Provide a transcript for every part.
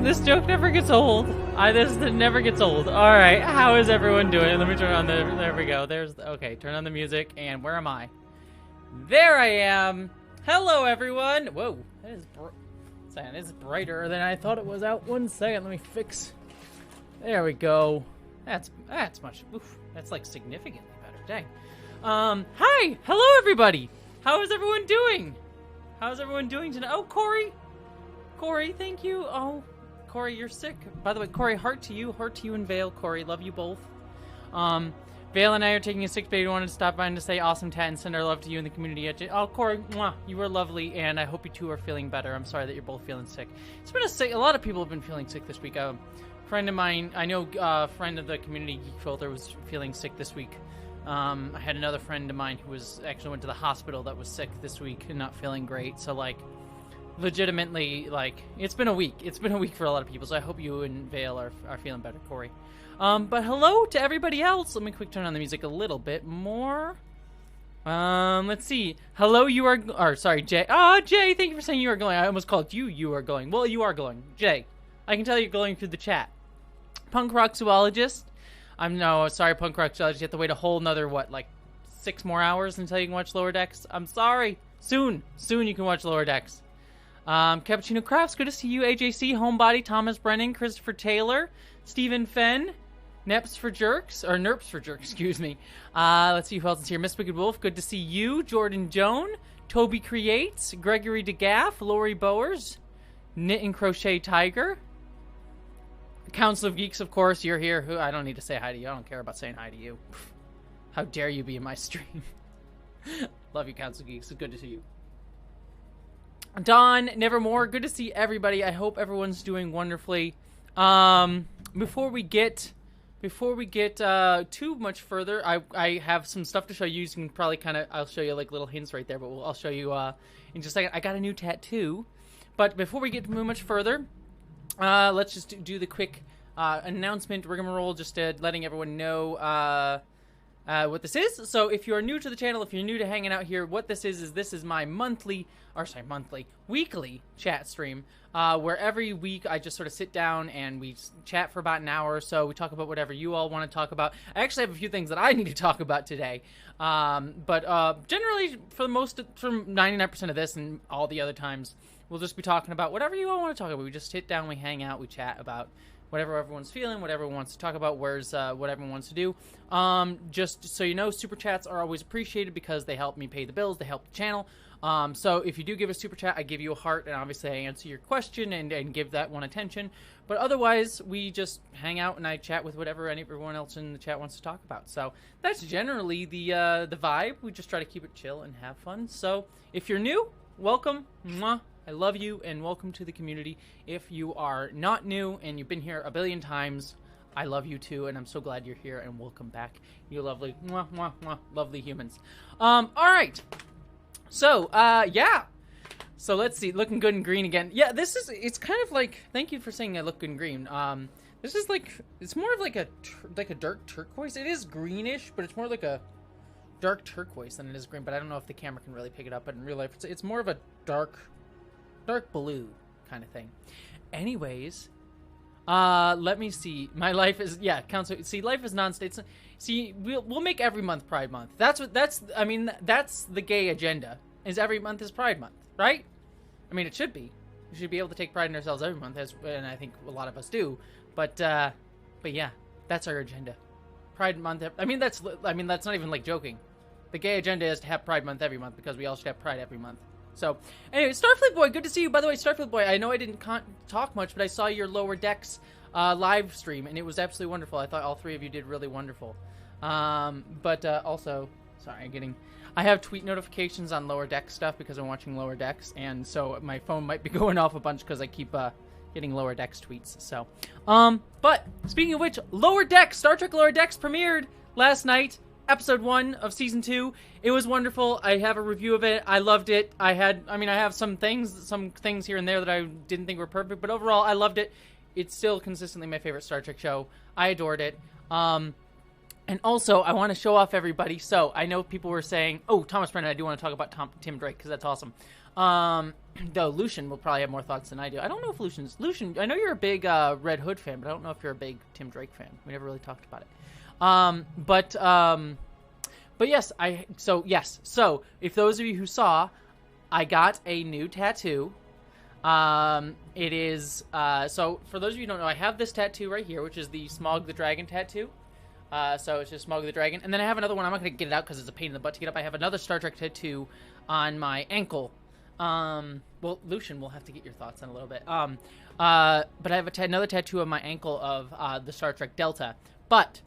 This joke never gets old. This never gets old. All right, how is everyone doing? Let me turn on there we go. Okay, turn on the music, and where am I? There I am. Hello, everyone. Whoa, that is brighter than I thought it was out. 1 second, let me fix. There we go. That's much, oof, that's like significantly better, dang. Hi, hello, everybody. How is everyone doing? How's everyone doing tonight? Oh, Corey, thank you. Oh, Corey, you're sick. By the way, Corey, heart to you and Vale. Corey, love you both. Vale and I are taking a sick day. We wanted to stop by and to say awesome tat and send our love to you in the community. Oh, Corey, mwah, you were lovely, and I hope you two are feeling better. I'm sorry that you're both feeling sick. It's been a lot of people have been feeling sick this week. A friend of mine, I know a friend of the community, Geek Filter, was feeling sick this week. I had another friend of mine who was actually went to the hospital that was sick this week and not feeling great. So, like, legitimately, like, it's been a week. It's been a week for a lot of people, so I hope you and Vale are feeling better, Corey. But hello to everybody else. Let me quick turn on the music a little bit more. Let's see. Hello, Jay. Jay, thank you for saying you are going. I almost called you are going. Well, you are going. Jay, I can tell you're going through the chat. Punk Rock Zoologist. Sorry, Punk Rock Zoologist. You have to wait a whole nother, like 6 more hours until you can watch Lower Decks? I'm sorry. Soon you can watch Lower Decks. Cappuccino Crafts, good to see you. AJC, Homebody, Thomas Brennan, Christopher Taylor, Stephen Fenn, Nerps for Jerks, excuse me. Let's see who else is here. Miss Wicked Wolf, good to see you. Jordan Joan, Toby Creates, Gregory DeGaff, Lori Bowers, Knit and Crochet Tiger, Council of Geeks, of course, you're here. I don't need to say hi to you. I don't care about saying hi to you. How dare you be in my stream. Love you, Council of Geeks. It's good to see you. Don, Nevermore, good to see everybody. I hope everyone's doing wonderfully. Before we get too much further, I have some stuff to show you. You can probably I'll show you like little hints right there, but I'll show you in just a second. I got a new tattoo. But before we get much further, let's just do the quick announcement rigmarole, just letting everyone know what this is. So if you're new to the channel, if you're new to hanging out here, what this is my weekly chat stream, where every week I just sort of sit down and we chat for about an hour or so. We talk about whatever you all want to talk about. I actually have a few things that I need to talk about today. But generally, for 99% of this and all the other times, we'll just be talking about whatever you all want to talk about. We just sit down, we hang out, we chat about whatever everyone's feeling, whatever everyone wants to talk about, what everyone wants to do. Just so you know, super chats are always appreciated because they help me pay the bills, they help the channel. So if you do give a super chat, I give you a heart, and obviously I answer your question and give that one attention. But otherwise, we just hang out and I chat with whatever everyone else in the chat wants to talk about. So that's generally the vibe. We just try to keep it chill and have fun. So if you're new, welcome. Mwah. I love you, and welcome to the community. If you are not new and you've been here a billion times, I love you too, and I'm so glad you're here, and welcome back, you lovely, mwah, mwah, mwah, lovely humans. All right. So, yeah. So let's see, looking good and green again. Yeah, it's kind of like, thank you for saying I look good and green. This is like, it's more of like a dark turquoise. It is greenish, but it's more like a dark turquoise than it is green, but I don't know if the camera can really pick it up, but in real life, it's more of a dark blue kind of thing. Anyways, let me see. My life is, council. See, life is non-state. See, we'll make every month Pride Month. That's the gay agenda. Is every month is Pride Month, right? I mean, it should be. We should be able to take pride in ourselves every month, and I think a lot of us do. But yeah, that's our agenda. Pride Month. I mean, that's not even like joking. The gay agenda is to have Pride Month every month because we all should have Pride every month. So, anyway, Starfleet Boy, good to see you. By the way, Starfleet Boy, I know I didn't talk much, but I saw your Lower Decks live stream, and it was absolutely wonderful. I thought all three of you did really wonderful. Also, sorry, I have tweet notifications on Lower Decks stuff because I'm watching Lower Decks, and so my phone might be going off a bunch because I keep getting Lower Decks tweets. So, but speaking of which, Lower Decks, Star Trek Lower Decks premiered last night. Episode 1 of Season 2. It was wonderful. I have a review of it. I loved it. I have some things here and there that I didn't think were perfect, but overall, I loved it. It's still consistently my favorite Star Trek show. I adored it. And also, I want to show off everybody. So, I know people were saying, oh, Thomas Brennan, I do want to talk about Tim Drake, because that's awesome. Though Lucian will probably have more thoughts than I do. I don't know if Lucian, I know you're a big Red Hood fan, but I don't know if you're a big Tim Drake fan. We never really talked about it. But yes, So, if those of you who saw, I got a new tattoo. It is, so for those of you who don't know, I have this tattoo right here, which is the Smaug the Dragon tattoo. So it's just Smaug the Dragon. And then I have another one. I'm not going to get it out because it's a pain in the butt to get up. I have another Star Trek tattoo on my ankle. Well, Lucian, we'll have to get your thoughts in a little bit. But I have another tattoo on my ankle of the Star Trek Delta. But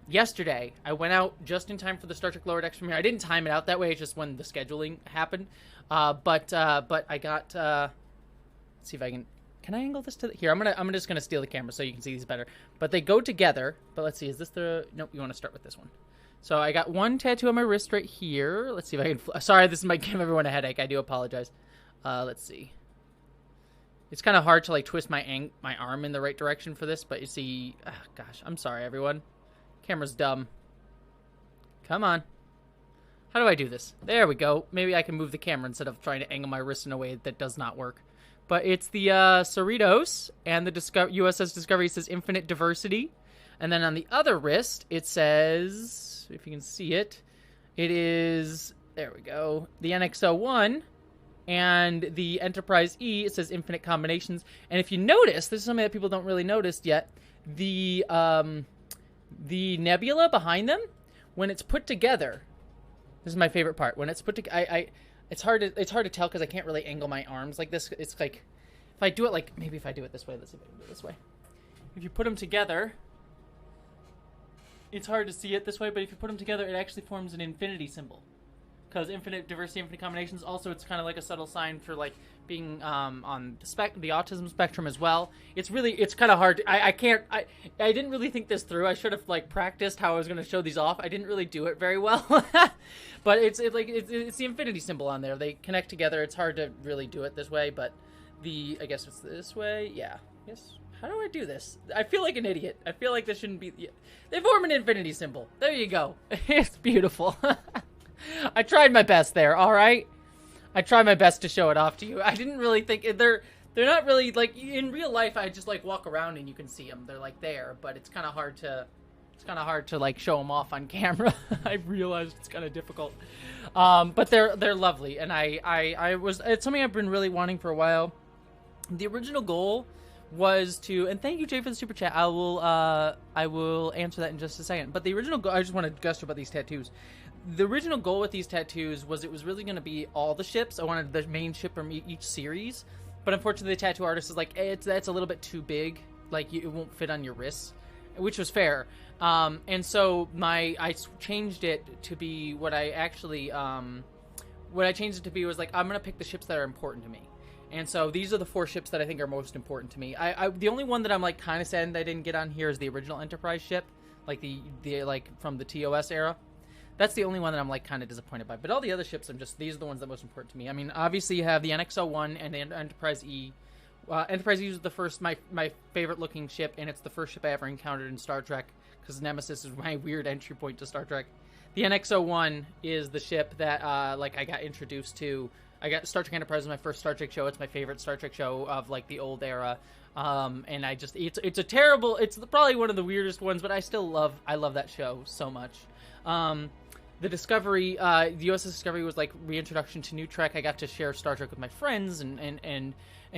yesterday, I went out just in time for the Star Trek Lower Decks premiere. I didn't time it out that way. It's just when the scheduling happened. But I got... let's see if I can I angle this to the... Here, I'm just gonna steal the camera so you can see these better. But they go together. But let's see, is this the... Nope, you want to start with this one. So I got one tattoo on my wrist right here. Let's see if I can... Sorry, this might give everyone a headache. I do apologize. Let's see. It's kind of hard to like twist my arm in the right direction for this, but you see... gosh, I'm sorry, everyone. Camera's dumb. Come on. How do I do this? There we go. Maybe I can move the camera instead of trying to angle my wrist in a way that does not work. But it's the Cerritos, and the USS Discovery says Infinite Diversity. And then on the other wrist, it says, if you can see it, it is, there we go, the NX-01, and the Enterprise E, it says Infinite Combinations. And if you notice, this is something that people don't really notice yet, the nebula behind them, when it's put together, this is my favorite part, when it's put together, it's hard to tell because I can't really angle my arms like this. It's like, if I do it like, maybe if I do it this way, let's see if I can do it this way. If you put them together, it's hard to see it this way, but if you put them together, it actually forms an infinity symbol. Because infinite diversity, infinite combinations, also it's kind of like a subtle sign for like being on the autism spectrum as well. It's kind of hard. I didn't really think this through. I should have like practiced how I was going to show these off. I didn't really do it very well. But it's the infinity symbol on there. They connect together. It's hard to really do it this way, but I guess it's this way. Yeah. Yes. How do I do this? I feel like an idiot. I feel like this shouldn't be... They form an infinity symbol. There you go. It's beautiful. I tried my best there, all right? I tried my best to show it off to you. I didn't really think... They're not really... Like, in real life, I just, like, walk around and you can see them. They're, like, there, but it's kind of hard to... It's kind of hard to, like, show them off on camera. I realized it's kind of difficult. But they're lovely, and it's something I've been really wanting for a while. The original goal was to, and thank you Jay for the super chat. I will answer that in just a second. But the original goal, I just want to gush about these tattoos. The original goal with these tattoos was it was really going to be all the ships. I wanted the main ship from each series, but unfortunately the tattoo artist is like, that's a little bit too big. Like it won't fit on your wrists, which was fair. And so I changed it to be what I changed it to be was like, I'm going to pick the ships that are important to me. And so these are the 4 ships that I think are most important to me. The only one that I'm like kind of sad that I didn't get on here is the original Enterprise ship, like the like from the TOS era. That's the only one that I'm like kind of disappointed by. But all the other ships, these are the ones that are most important to me. I mean, obviously you have the NX-01 and the Enterprise E. Enterprise E was the first, my favorite looking ship, and it's the first ship I ever encountered in Star Trek because Nemesis is my weird entry point to Star Trek. The NX-01 is the ship that like I got introduced to. I got Star Trek Enterprise is my first Star Trek show. It's my favorite Star Trek show of like the old era. And it's probably one of the weirdest ones, but I love that show so much. The Discovery, the USS Discovery was like reintroduction to new Trek. I got to share Star Trek with my friends and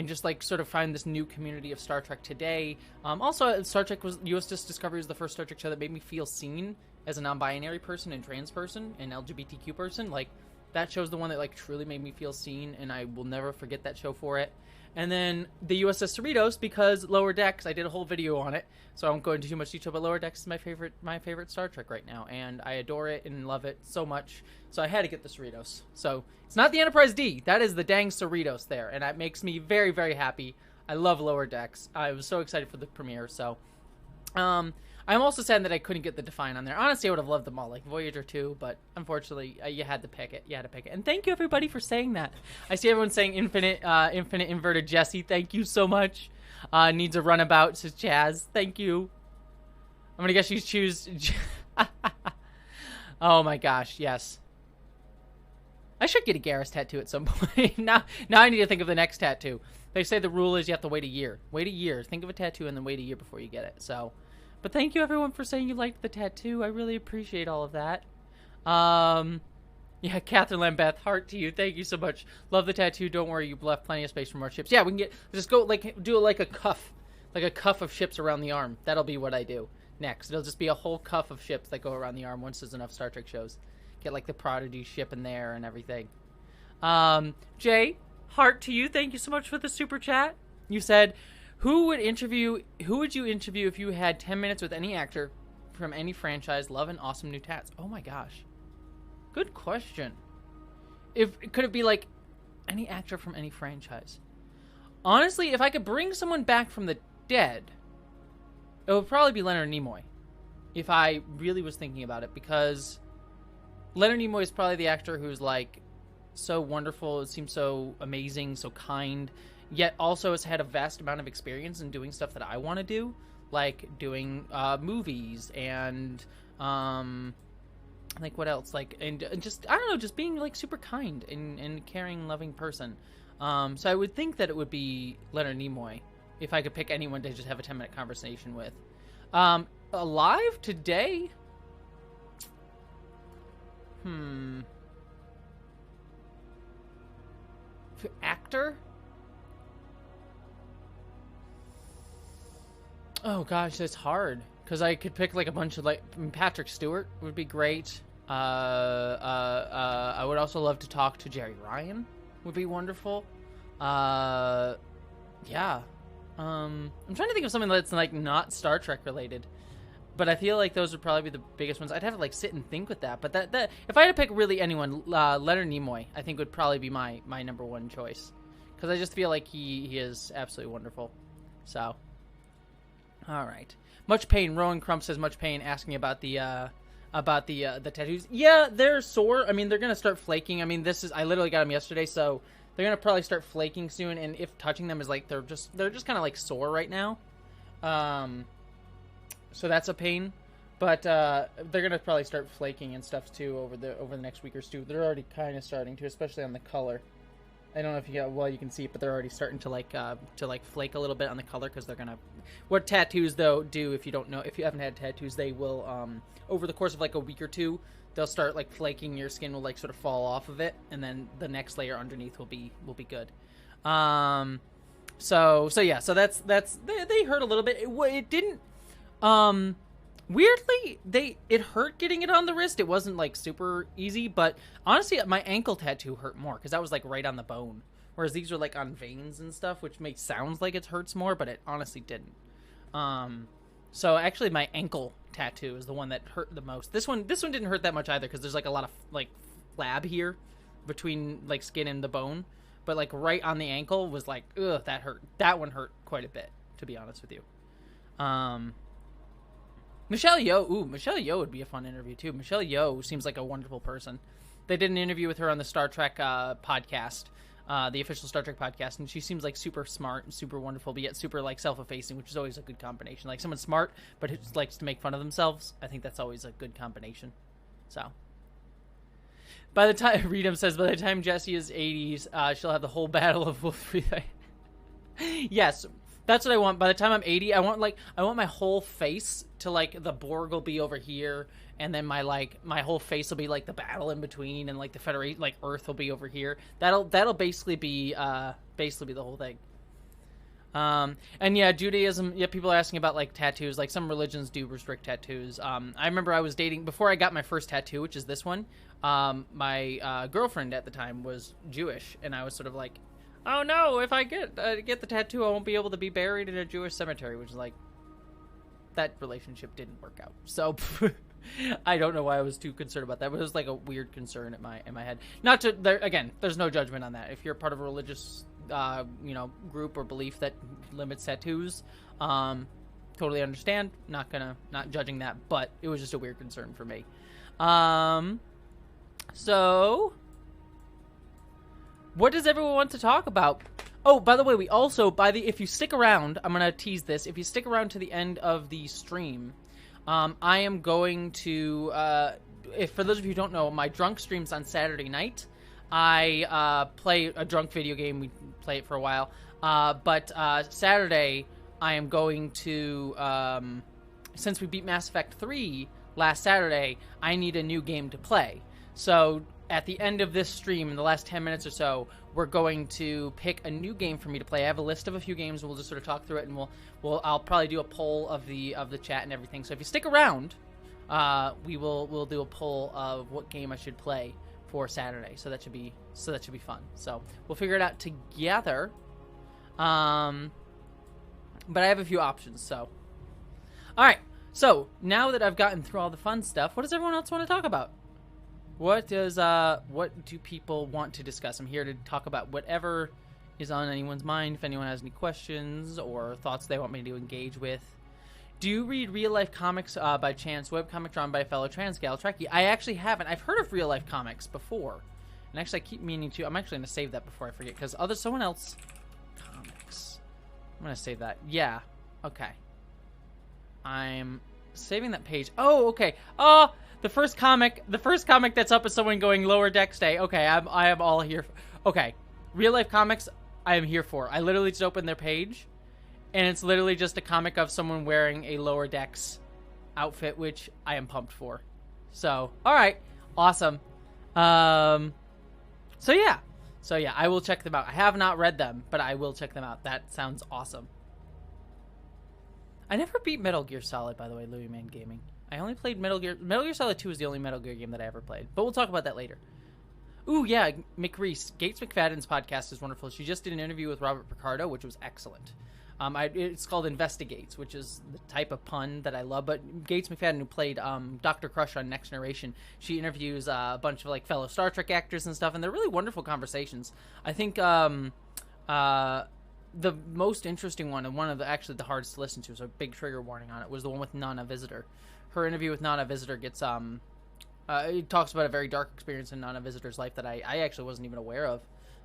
just like sort of find this new community of Star Trek today. Also Star Trek USS Discovery was the first Star Trek show that made me feel seen as a non-binary person and trans person and LGBTQ person. Like, that show's the one that, like, truly made me feel seen, and I will never forget that show for it. And then the USS Cerritos, because Lower Decks, I did a whole video on it, so I won't go into too much detail, but Lower Decks is my favorite Star Trek right now, and I adore it and love it so much, so I had to get the Cerritos. So, it's not the Enterprise D, that is the dang Cerritos there, and that makes me very, very happy. I love Lower Decks. I was so excited for the premiere, so... I'm also sad that I couldn't get the Define on there. Honestly, I would have loved them all, like Voyager 2, but unfortunately, you had to pick it. And thank you, everybody, for saying that. I see everyone saying infinite inverted Jessie. Thank you so much. Needs a runabout, says Chaz. Thank you. I'm gonna guess you choose... Oh my gosh, yes. I should get a Garrus tattoo at some point. now I need to think of the next tattoo. They say the rule is you have to wait a year. Wait a year. Think of a tattoo and then wait a year before you get it. So, but thank you everyone for saying you liked the tattoo. I really appreciate all of that. Yeah, Catherine Lambeth, heart to you. Thank you so much. Love the tattoo. Don't worry, you've left plenty of space for more ships. Yeah, we can just go do like a cuff of ships around the arm. That'll be what I do next. It'll just be a whole cuff of ships that go around the arm once there's enough Star Trek shows. Get like the Prodigy ship in there and everything. Jay, heart to you. Thank you so much for the super chat. You said, who would you interview if you had 10 minutes with any actor from any franchise? Love and awesome new tats. Oh my gosh. Good question. Could it be like any actor from any franchise? Honestly, if I could bring someone back from the dead, it would probably be Leonard Nimoy. If I really was thinking about it, because Leonard Nimoy is probably the actor who's like so wonderful, it seems so amazing, so kind, yet also has had a vast amount of experience in doing stuff that I want to do, like doing movies and like what else, like and just I don't know, just being like super kind and caring, loving person. So I would think that it would be Leonard Nimoy if I could pick anyone to just have a 10-minute conversation with. Alive today? Actor? Oh gosh, that's hard. Because I could pick like a bunch of like Patrick Stewart would be great. I would also love to talk to Jerry Ryan. Would be wonderful. Yeah. I'm trying to think of something that's like not Star Trek related, but I feel like those would probably be the biggest ones. I'd have to like sit and think with that. But that if I had to pick really anyone, Leonard Nimoy, I think would probably be my number one choice, because I just feel like he is absolutely wonderful. So, all right. Much pain. Rowan Crump says much pain, asking about the tattoos. Yeah, they're sore. I mean, they're gonna start flaking. I mean, I literally got them yesterday, so they're gonna probably start flaking soon. And if touching them is like they're just kind of like sore right now, so that's a pain. But they're gonna probably start flaking and stuff too over the next week or two. They're already kind of starting to, especially on the color. I don't know if you can see it, but they're already starting to flake a little bit on the color, because they're gonna. What tattoos though do, if you haven't had tattoos, they will over the course of like a week or two, they'll start like flaking. Your skin will like sort of fall off of it, and then the next layer underneath will be good. So yeah, so that's they hurt a little bit. It didn't. Weirdly, it hurt getting it on the wrist. It wasn't like super easy, but honestly, my ankle tattoo hurt more because that was like right on the bone, whereas these are like on veins and stuff, which sounds like it hurts more, but it honestly didn't. So actually, my ankle tattoo is the one that hurt the most. This one didn't hurt that much either, because there's like a lot of like flab here between like skin and the bone, but like right on the ankle was like, ugh, that hurt. That one hurt quite a bit, to be honest with you. Michelle Yeoh would be a fun interview too. Michelle Yeoh seems like a wonderful person. They did an interview with her on the Star Trek podcast, the official Star Trek podcast, and she seems like super smart and super wonderful, but yet super like self-effacing, which is always a good combination. Like someone smart but who likes to make fun of themselves. I think that's always a good combination. So, by the time Redum says, by the time Jessie is 80s, she'll have the whole battle of Wolf 3. Yes. That's what I want. By the time I'm 80, I want my whole face to like the Borg will be over here, and then my whole face will be like the battle in between, and like the Federation, like Earth will be over here. That'll basically be the whole thing. And yeah, Judaism. Yeah, people are asking about like tattoos. Like some religions do restrict tattoos. I remember I was dating before I got my first tattoo, which is this one. My girlfriend at the time was Jewish, and I was sort of like, oh no, if I get the tattoo, I won't be able to be buried in a Jewish cemetery, which is like, that relationship didn't work out. So I don't know why I was too concerned about that, but it was like a weird concern in my head. Not to, again, there's no judgment on that. If you're part of a religious, group or belief that limits tattoos, totally understand. Not judging that, but it was just a weird concern for me. So what does everyone want to talk about? Oh, by the way, we also, if you stick around, I'm going to tease this. If you stick around to the end of the stream, I am going to, if for those of you who don't know, my drunk streams on Saturday night. I play a drunk video game. We play it for a while. But Saturday, I am going to, since we beat Mass Effect 3 last Saturday, I need a new game to play. So at the end of this stream, in the last 10 minutes or so, we're going to pick a new game for me to play. I have a list of a few games, and we'll just sort of talk through it, and I'll probably do a poll of the chat and everything. So if you stick around, we'll do a poll of what game I should play for Saturday. So that should be fun. So we'll figure it out together. But I have a few options. So all right. So now that I've gotten through all the fun stuff, what does everyone else want to talk about? What do people want to discuss? I'm here to talk about whatever is on anyone's mind. If anyone has any questions or thoughts they want me to engage with. Do you read real-life comics by chance? Webcomic drawn by a fellow trans gal, Trekkie. I actually haven't. I've heard of real-life comics before. And actually, I keep meaning to. I'm actually going to save that before I forget. Because someone else... Comics. I'm going to save that. Yeah. Okay. I'm saving that page. Oh, okay. Oh... The first comic that's up is someone going Lower Decks Day. Okay, I am all here. Okay, real life comics, I am here for. I literally just opened their page, and it's literally just a comic of someone wearing a Lower Decks outfit, which I am pumped for. So, all right, awesome. So yeah, I will check them out. I have not read them, but I will check them out. That sounds awesome. I never beat Metal Gear Solid, by the way, Louis Man Gaming. I only played Metal Gear Solid 2 is the only Metal Gear game that I ever played. But we'll talk about that later. Ooh, yeah, McReese. Gates McFadden's podcast is wonderful. She just did an interview with Robert Picardo, which was excellent. It's called Investigates, which is the type of pun that I love. But Gates McFadden, who played Dr. Crusher on Next Generation, she interviews a bunch of fellow Star Trek actors and stuff, and they're really wonderful conversations. I think the most interesting one, and one of the hardest to listen to, so a big trigger warning on it, was the one with Nana Visitor. Her interview with Nana Visitor gets it talks about a very dark experience in Nana Visitor's life that I actually wasn't even aware of,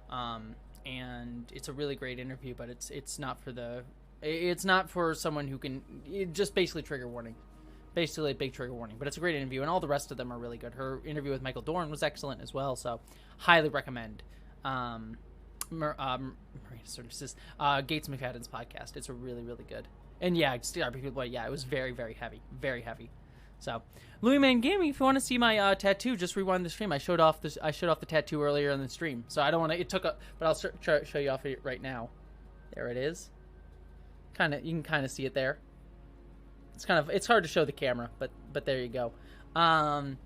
and it's a really great interview. But it's not for someone who can just basically trigger warning, basically a big trigger warning. But it's a great interview, and all the rest of them are really good. Her interview with Michael Dorn was excellent as well, so highly recommend. Marina Services, Gates McFadden's podcast. It's a really, really good. And yeah, it was very, very heavy. Very heavy. So, Louis Man Gaming, if you want to see my tattoo, just rewind the stream. I showed off the tattoo earlier in the stream. So I don't want to, but I'll show you off it right now. There it is. You can see it there. It's hard to show the camera, but there you go. But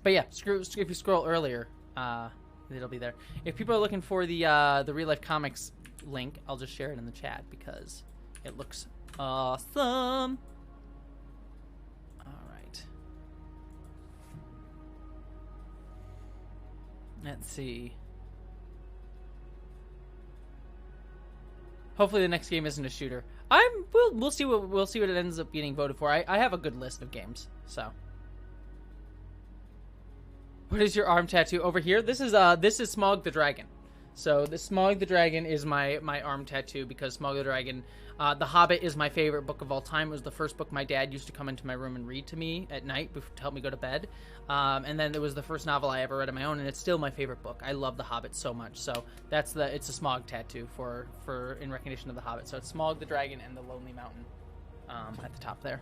yeah, if you scroll earlier, it'll be there. If people are looking for the real life comics link, I'll just share it in the chat because it looks awesome. All right. Let's see. Hopefully the next game isn't a shooter. We'll see what it ends up getting voted for. I have a good list of games, so. What is your arm tattoo over here? This is Smaug the Dragon. So the Smaug the Dragon is my arm tattoo because Smaug the Dragon, The Hobbit is my favorite book of all time. It was the first book my dad used to come into my room and read to me at night to help me go to bed. And then it was the first novel I ever read on my own, and it's still my favorite book. I love The Hobbit so much. So it's a Smaug tattoo for in recognition of The Hobbit. So it's Smaug the Dragon and the Lonely Mountain at the top there.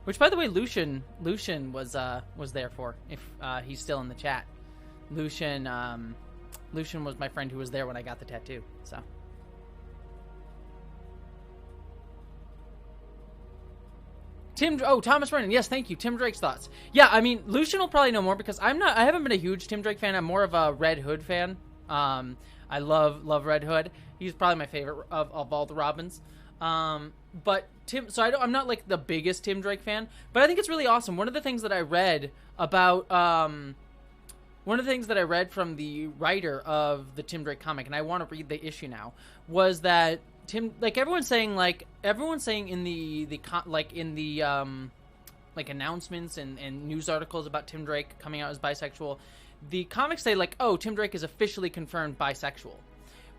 Which, by the way, Lucian was there for, if he's still in the chat. Lucian was my friend who was there when I got the tattoo. So. Thomas Brennan. Yes, thank you. Tim Drake's thoughts. Yeah, I mean, Lucian will probably know more because I haven't been a huge Tim Drake fan. I'm more of a Red Hood fan. I love Red Hood. He's probably my favorite of all the Robins. But Tim, so I'm not like the biggest Tim Drake fan, but I think it's really awesome. One of the things that I read about, one of the things that I read from the writer of the Tim Drake comic, and I want to read the issue now, was that Tim, like everyone's saying in the announcements and news articles about Tim Drake coming out as bisexual, the comics say like, oh, Tim Drake is officially confirmed bisexual.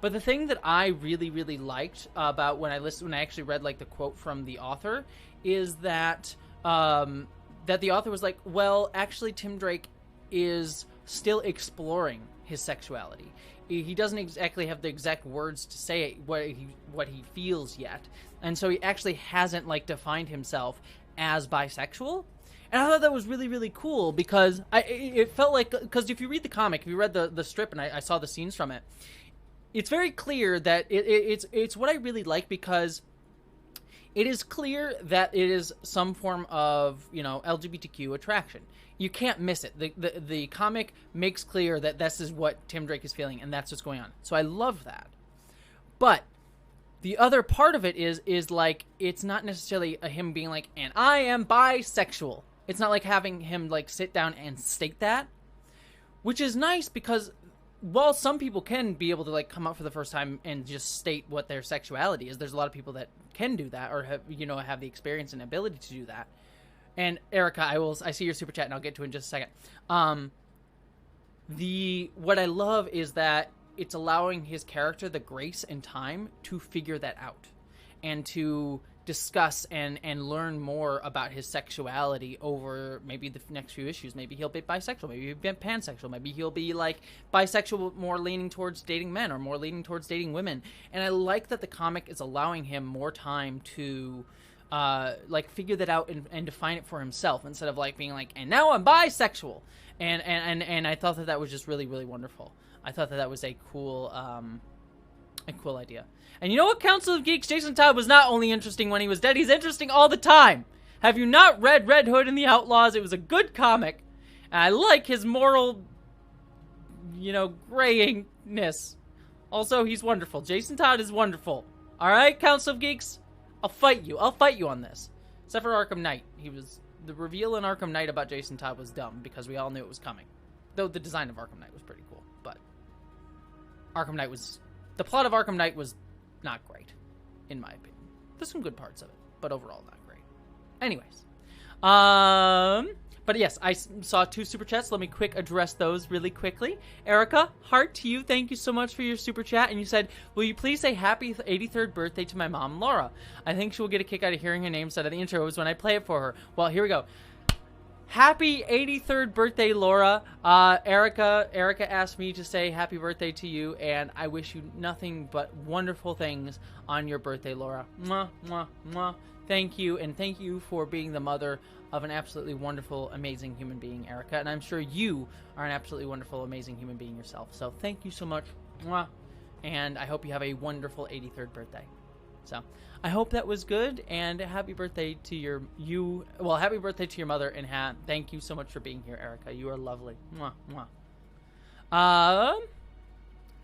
But the thing that I really, really liked about when I actually read like the quote from the author is that that the author was like, well, actually, Tim Drake is still exploring his sexuality. He doesn't exactly have the exact words to say what he feels yet, and so he actually hasn't like defined himself as bisexual. And I thought that was really, really cool because it felt like, because if you read the comic, if you read the strip, and I saw the scenes from it, it's very clear that it's what I really like, because it is clear that it is some form of, you know, LGBTQ attraction. You can't miss it. The comic makes clear that this is what Tim Drake is feeling, and that's what's going on. So I love that. But the other part of it is like, it's not necessarily him being like, and I am bisexual. It's not like having him like sit down and state that, which is nice, because while some people can be able to like come out for the first time and just state what their sexuality is, there's a lot of people that can do that, or have the experience and ability to do that. And Erica, I see your super chat, and I'll get to it in just a second. What I love is that it's allowing his character the grace and time to figure that out, and to discuss and learn more about his sexuality over maybe the next few issues. Maybe he'll be bisexual, maybe he'll be pansexual, maybe he'll be like bisexual, more leaning towards dating men, or more leaning towards dating women. And I like that the comic is allowing him more time to like figure that out and define it for himself, instead of like being like, and now I'm bisexual. And I thought that was just really, really wonderful. I thought that was a cool idea. And you know what, Council of Geeks? Jason Todd was not only interesting when he was dead, he's interesting all the time. Have you not read Red Hood and the Outlaws? It was a good comic. And I like his moral, grayingness. Also, he's wonderful. Jason Todd is wonderful. Alright, Council of Geeks? I'll fight you. I'll fight you on this. Except for Arkham Knight. The reveal in Arkham Knight about Jason Todd was dumb, because we all knew it was coming. Though the design of Arkham Knight was pretty cool. But the plot of Arkham Knight was not great, in my opinion. There's some good parts of it, but overall not great. Anyways. But yes, I saw 2 super chats. Let me quick address those really quickly. Erica, heart to you. Thank you so much for your super chat. And you said, will you please say happy 83rd birthday to my mom, Laura? I think she will get a kick out of hearing her name said at the intros when I play it for her. Well, here we go. Happy 83rd birthday, Laura. Erica asked me to say happy birthday to you, and I wish you nothing but wonderful things on your birthday, Laura. Mwah, mwah, mwah. Thank you, and thank you for being the mother of an absolutely wonderful, amazing human being, Erica. And I'm sure you are an absolutely wonderful, amazing human being yourself. So thank you so much. Mwah. And I hope you have a wonderful 83rd birthday. So I hope that was good, and happy birthday to happy birthday to your mother, and thank you so much for being here, Erica. You are lovely. Mwah, mwah.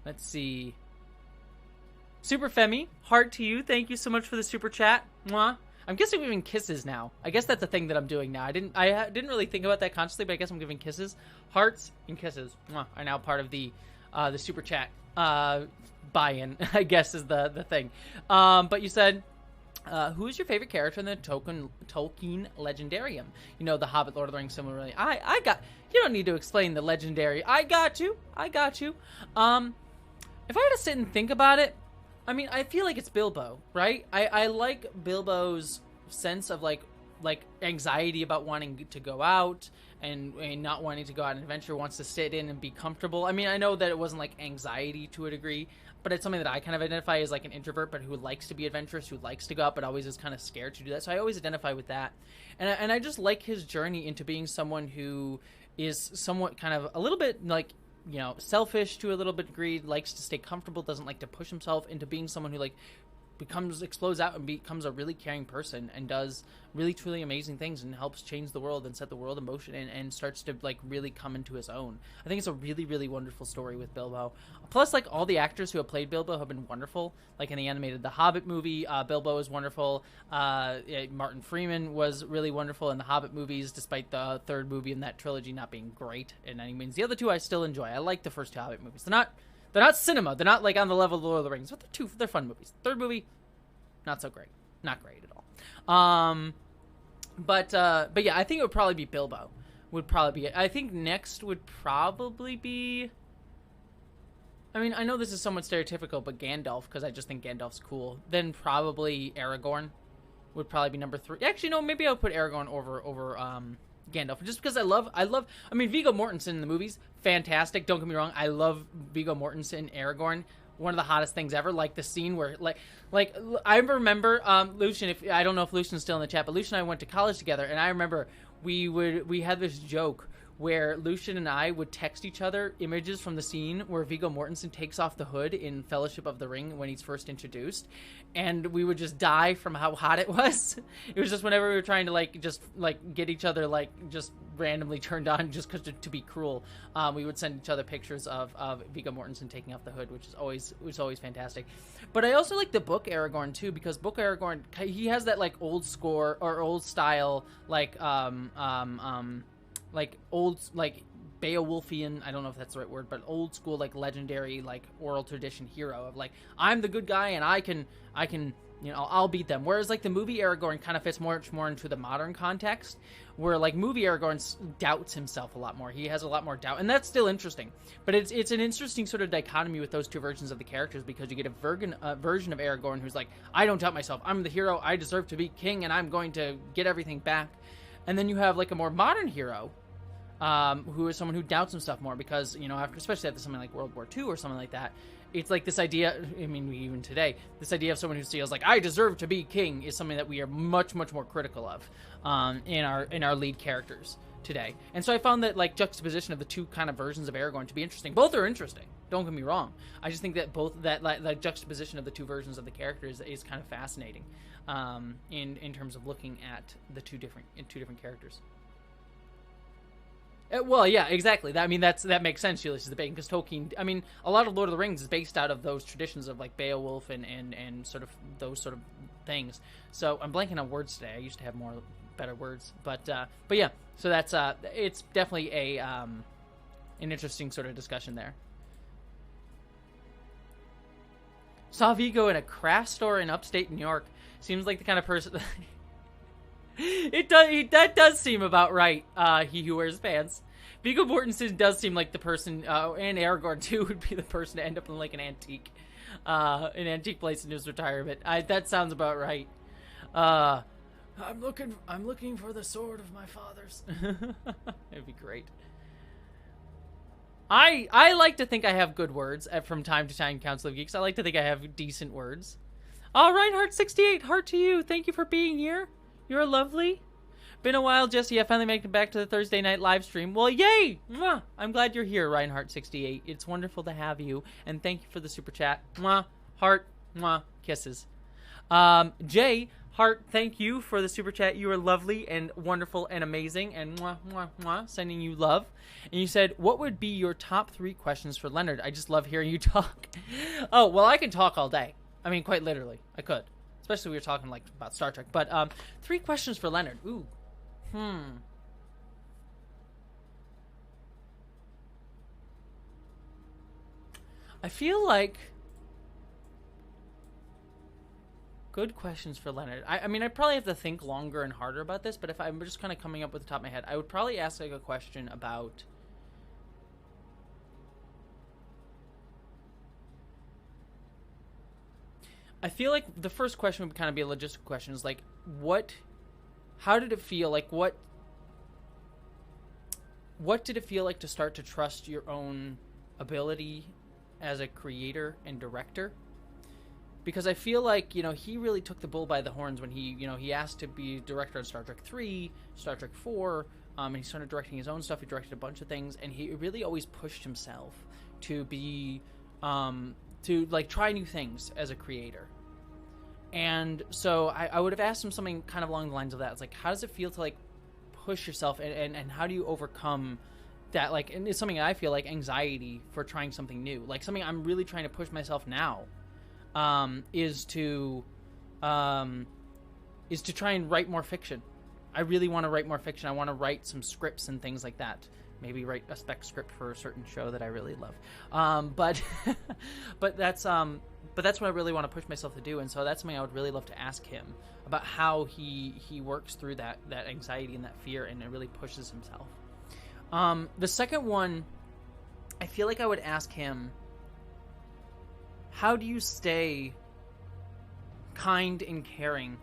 Let's see. Super Femi, heart to you. Thank you so much for the super chat. Mwah. I'm guessing we're giving kisses now. I guess that's a thing that I'm doing now. I didn't really think about that consciously, but I guess I'm giving kisses. Hearts and kisses are now part of the super chat buy-in, I guess, is the thing. But you said, who is your favorite character in the Tolkien Legendarium? The Hobbit, Lord of the Rings, similarly. You don't need to explain the Legendary. I got you. If I had to sit and think about it, I mean, I feel like it's Bilbo, right? I like Bilbo's sense of like anxiety about wanting to go out and not wanting to go out on an adventure, wants to sit in and be comfortable. I mean, I know that it wasn't like anxiety to a degree, but it's something that I kind of identify as like an introvert, but who likes to be adventurous, who likes to go out, but always is kind of scared to do that. So I always identify with that. And I just like his journey into being someone who is somewhat kind of a little bit like, selfish to a little bit degree, likes to stay comfortable, doesn't like to push himself, into being someone who like explodes out and becomes a really caring person and does really truly amazing things and helps change the world and set the world in motion and starts to like really come into his own. I think it's a really, really wonderful story with Bilbo. Plus, like, all the actors who have played Bilbo have been wonderful. Like in the animated The Hobbit movie, Bilbo is wonderful. Martin Freeman was really wonderful in the Hobbit movies, despite the third movie in that trilogy not being great in any means. The other two I still enjoy. I like the first 2 Hobbit movies. They're not cinema. They're not like on the level of Lord of the Rings, but they're fun movies. Third movie, not so great. Not great at all. But yeah, I think it would probably be Bilbo. Would probably be it. I think next would probably be, I mean, I know this is somewhat stereotypical, but Gandalf, because I just think Gandalf's cool. Then probably Aragorn. would probably be number 3. Actually, no, maybe I would put Aragorn over Gandalf, just because I love. I mean, Viggo Mortensen in the movies, fantastic. Don't get me wrong, I love Viggo Mortensen, Aragorn, one of the hottest things ever. Like the scene where, like I remember, Lucian. If I don't know if Lucian's still in the chat, but Lucian and I went to college together, and I remember we had this joke where Lucian and I would text each other images from the scene where Viggo Mortensen takes off the hood in Fellowship of the Ring when he's first introduced, and we would just die from how hot it was. It was just whenever we were trying to just get each other just randomly turned on just because to be cruel, we would send each other pictures of Viggo Mortensen taking off the hood, which is always fantastic. But I also like the book Aragorn too, because book Aragorn, he has that old score or old style old Beowulfian, I don't know if that's the right word, but old school legendary oral tradition hero of I'm the good guy and I can I'll beat them. Whereas the movie Aragorn kind of fits much more into the modern context, where movie Aragorn doubts himself a lot more. He has a lot more doubt, and that's still interesting. But it's an interesting sort of dichotomy with those two versions of the characters, because you get a version of Aragorn who's I don't doubt myself. I'm the hero. I deserve to be king, and I'm going to get everything back. And then you have a more modern hero, who is someone who doubts himself more, because especially after something like World War II or something like that, it's this idea. I mean, even today, this idea of someone who feels I deserve to be king is something that we are much more critical of in our lead characters today. And so I found that juxtaposition of the two kind of versions of Aragorn to be interesting. Both are interesting. Don't get me wrong. I just think that both that juxtaposition of the two versions of the characters is kind of fascinating in terms of looking at the two different characters. Well, yeah, exactly. That makes sense, Julius, is the bait, because Tolkien, I mean, a lot of Lord of the Rings is based out of those traditions of Beowulf and sort of those sort of things. So I'm blanking on words today. I used to have better words, but yeah. So that's it's definitely an interesting sort of discussion there. Saw Viggo in a craft store in upstate New York. Seems like the kind of person. That does seem about right. He who wears pants. Viggo Mortensen does seem like the person, and Aragorn too would be the person to end up in an antique place in his retirement. That sounds about right. I'm looking for the sword of my fathers. It'd be great. I like to think I have good words from time to time, Council of Geeks. I like to think I have decent words. All right, Heart68, heart to you. Thank you for being here. You're lovely. Been a while, Jessie. I finally made it back to the Thursday night live stream. Well, yay! Mwah. I'm glad you're here, Reinhardt68. It's wonderful to have you, and thank you for the super chat. Mwah. Heart. Mwah. Kisses. Jay, heart, thank you for the super chat. You are lovely and wonderful and amazing, and mwah, mwah, mwah, sending you love. And you said, what would be your top 3 questions for Leonard? I just love hearing you talk. Oh, well, I can talk all day. I mean, quite literally. I could. Especially we were talking about Star Trek. But 3 questions for Leonard. Ooh. I feel like good questions for Leonard. I mean, I probably have to think longer and harder about this, but if I'm just kind of coming up with the top of my head, I would probably ask a question about I feel like the first question would kind of be a logistical question. Is how did it feel? What did it feel like to start to trust your own ability as a creator and director? Because I feel like, he really took the bull by the horns when he asked to be director on Star Trek 3, Star Trek 4, and he started directing his own stuff. He directed a bunch of things, and he really always pushed himself to be, to try new things as a creator. And so I would have asked him something kind of along the lines of that. It's how does it feel to push yourself, and how do you overcome that? And it's something I feel like anxiety for trying something new. Something I'm really trying to push myself now is to try and write more fiction. I really want to write more fiction. I want to write some scripts and things like that. Maybe write a spec script for a certain show that I really love. But that's what I really want to push myself to do. And so that's something I would really love to ask him about, how he works through that anxiety and that fear, and it really pushes himself. The second one, I feel like I would ask him, how do you stay kind and caring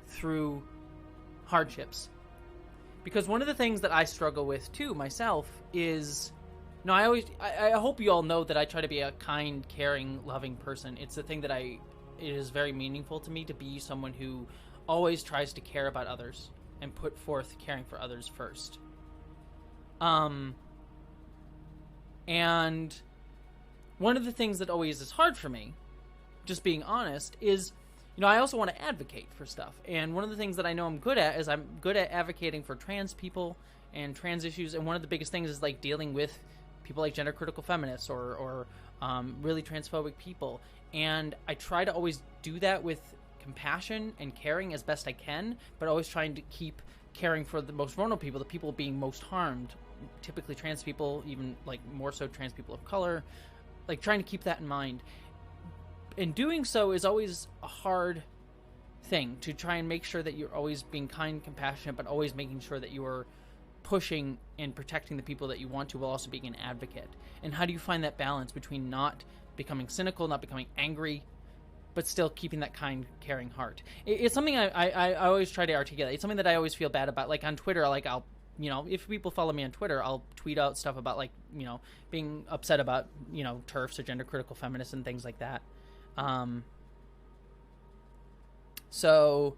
through hardships. Because one of the things that I struggle with too myself is, I hope you all know that I try to be a kind, caring, loving person. It's the thing that it is very meaningful to me to be someone who always tries to care about others and put forth caring for others first. And one of the things that always is hard for me, just being honest, is, I also want to advocate for stuff. And one of the things that I know I'm good at is I'm good at advocating for trans people and trans issues. And one of the biggest things is like dealing with people like gender critical feminists or really transphobic people. And I try to always do that with compassion and caring as best I can, but always trying to keep caring for the most vulnerable people, the people being most harmed, typically trans people, even like more so trans people of color, like trying to keep that in mind. And doing so is always a hard thing, to try and make sure that you're always being kind, compassionate, but always making sure that you are pushing and protecting the people that you want to while also being an advocate. And how do you find that balance between not becoming cynical, not becoming angry, but still keeping that kind, caring heart? It's something I always try to articulate. It's something that I always feel bad about. Like on Twitter, I'll if people follow me on Twitter, I'll tweet out stuff about being upset about, TERFs or gender critical feminists and things like that. So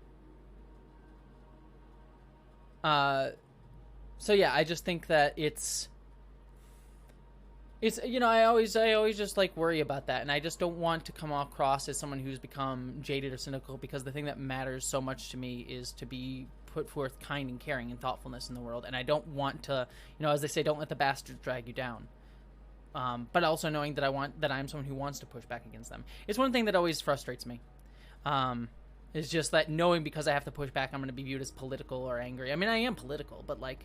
yeah, I just think that it's I always just like worry about that, and I just don't want to come across as someone who's become jaded or cynical, because the thing that matters so much to me is to be put forth kind and caring and thoughtfulness in the world. And I don't want to, as they say, don't let the bastards drag you down. But also knowing that I'm someone who wants to push back against them. It's one thing that always frustrates me. It's just that knowing because I have to push back, I'm going to be viewed as political or angry. I mean, I am political, but like,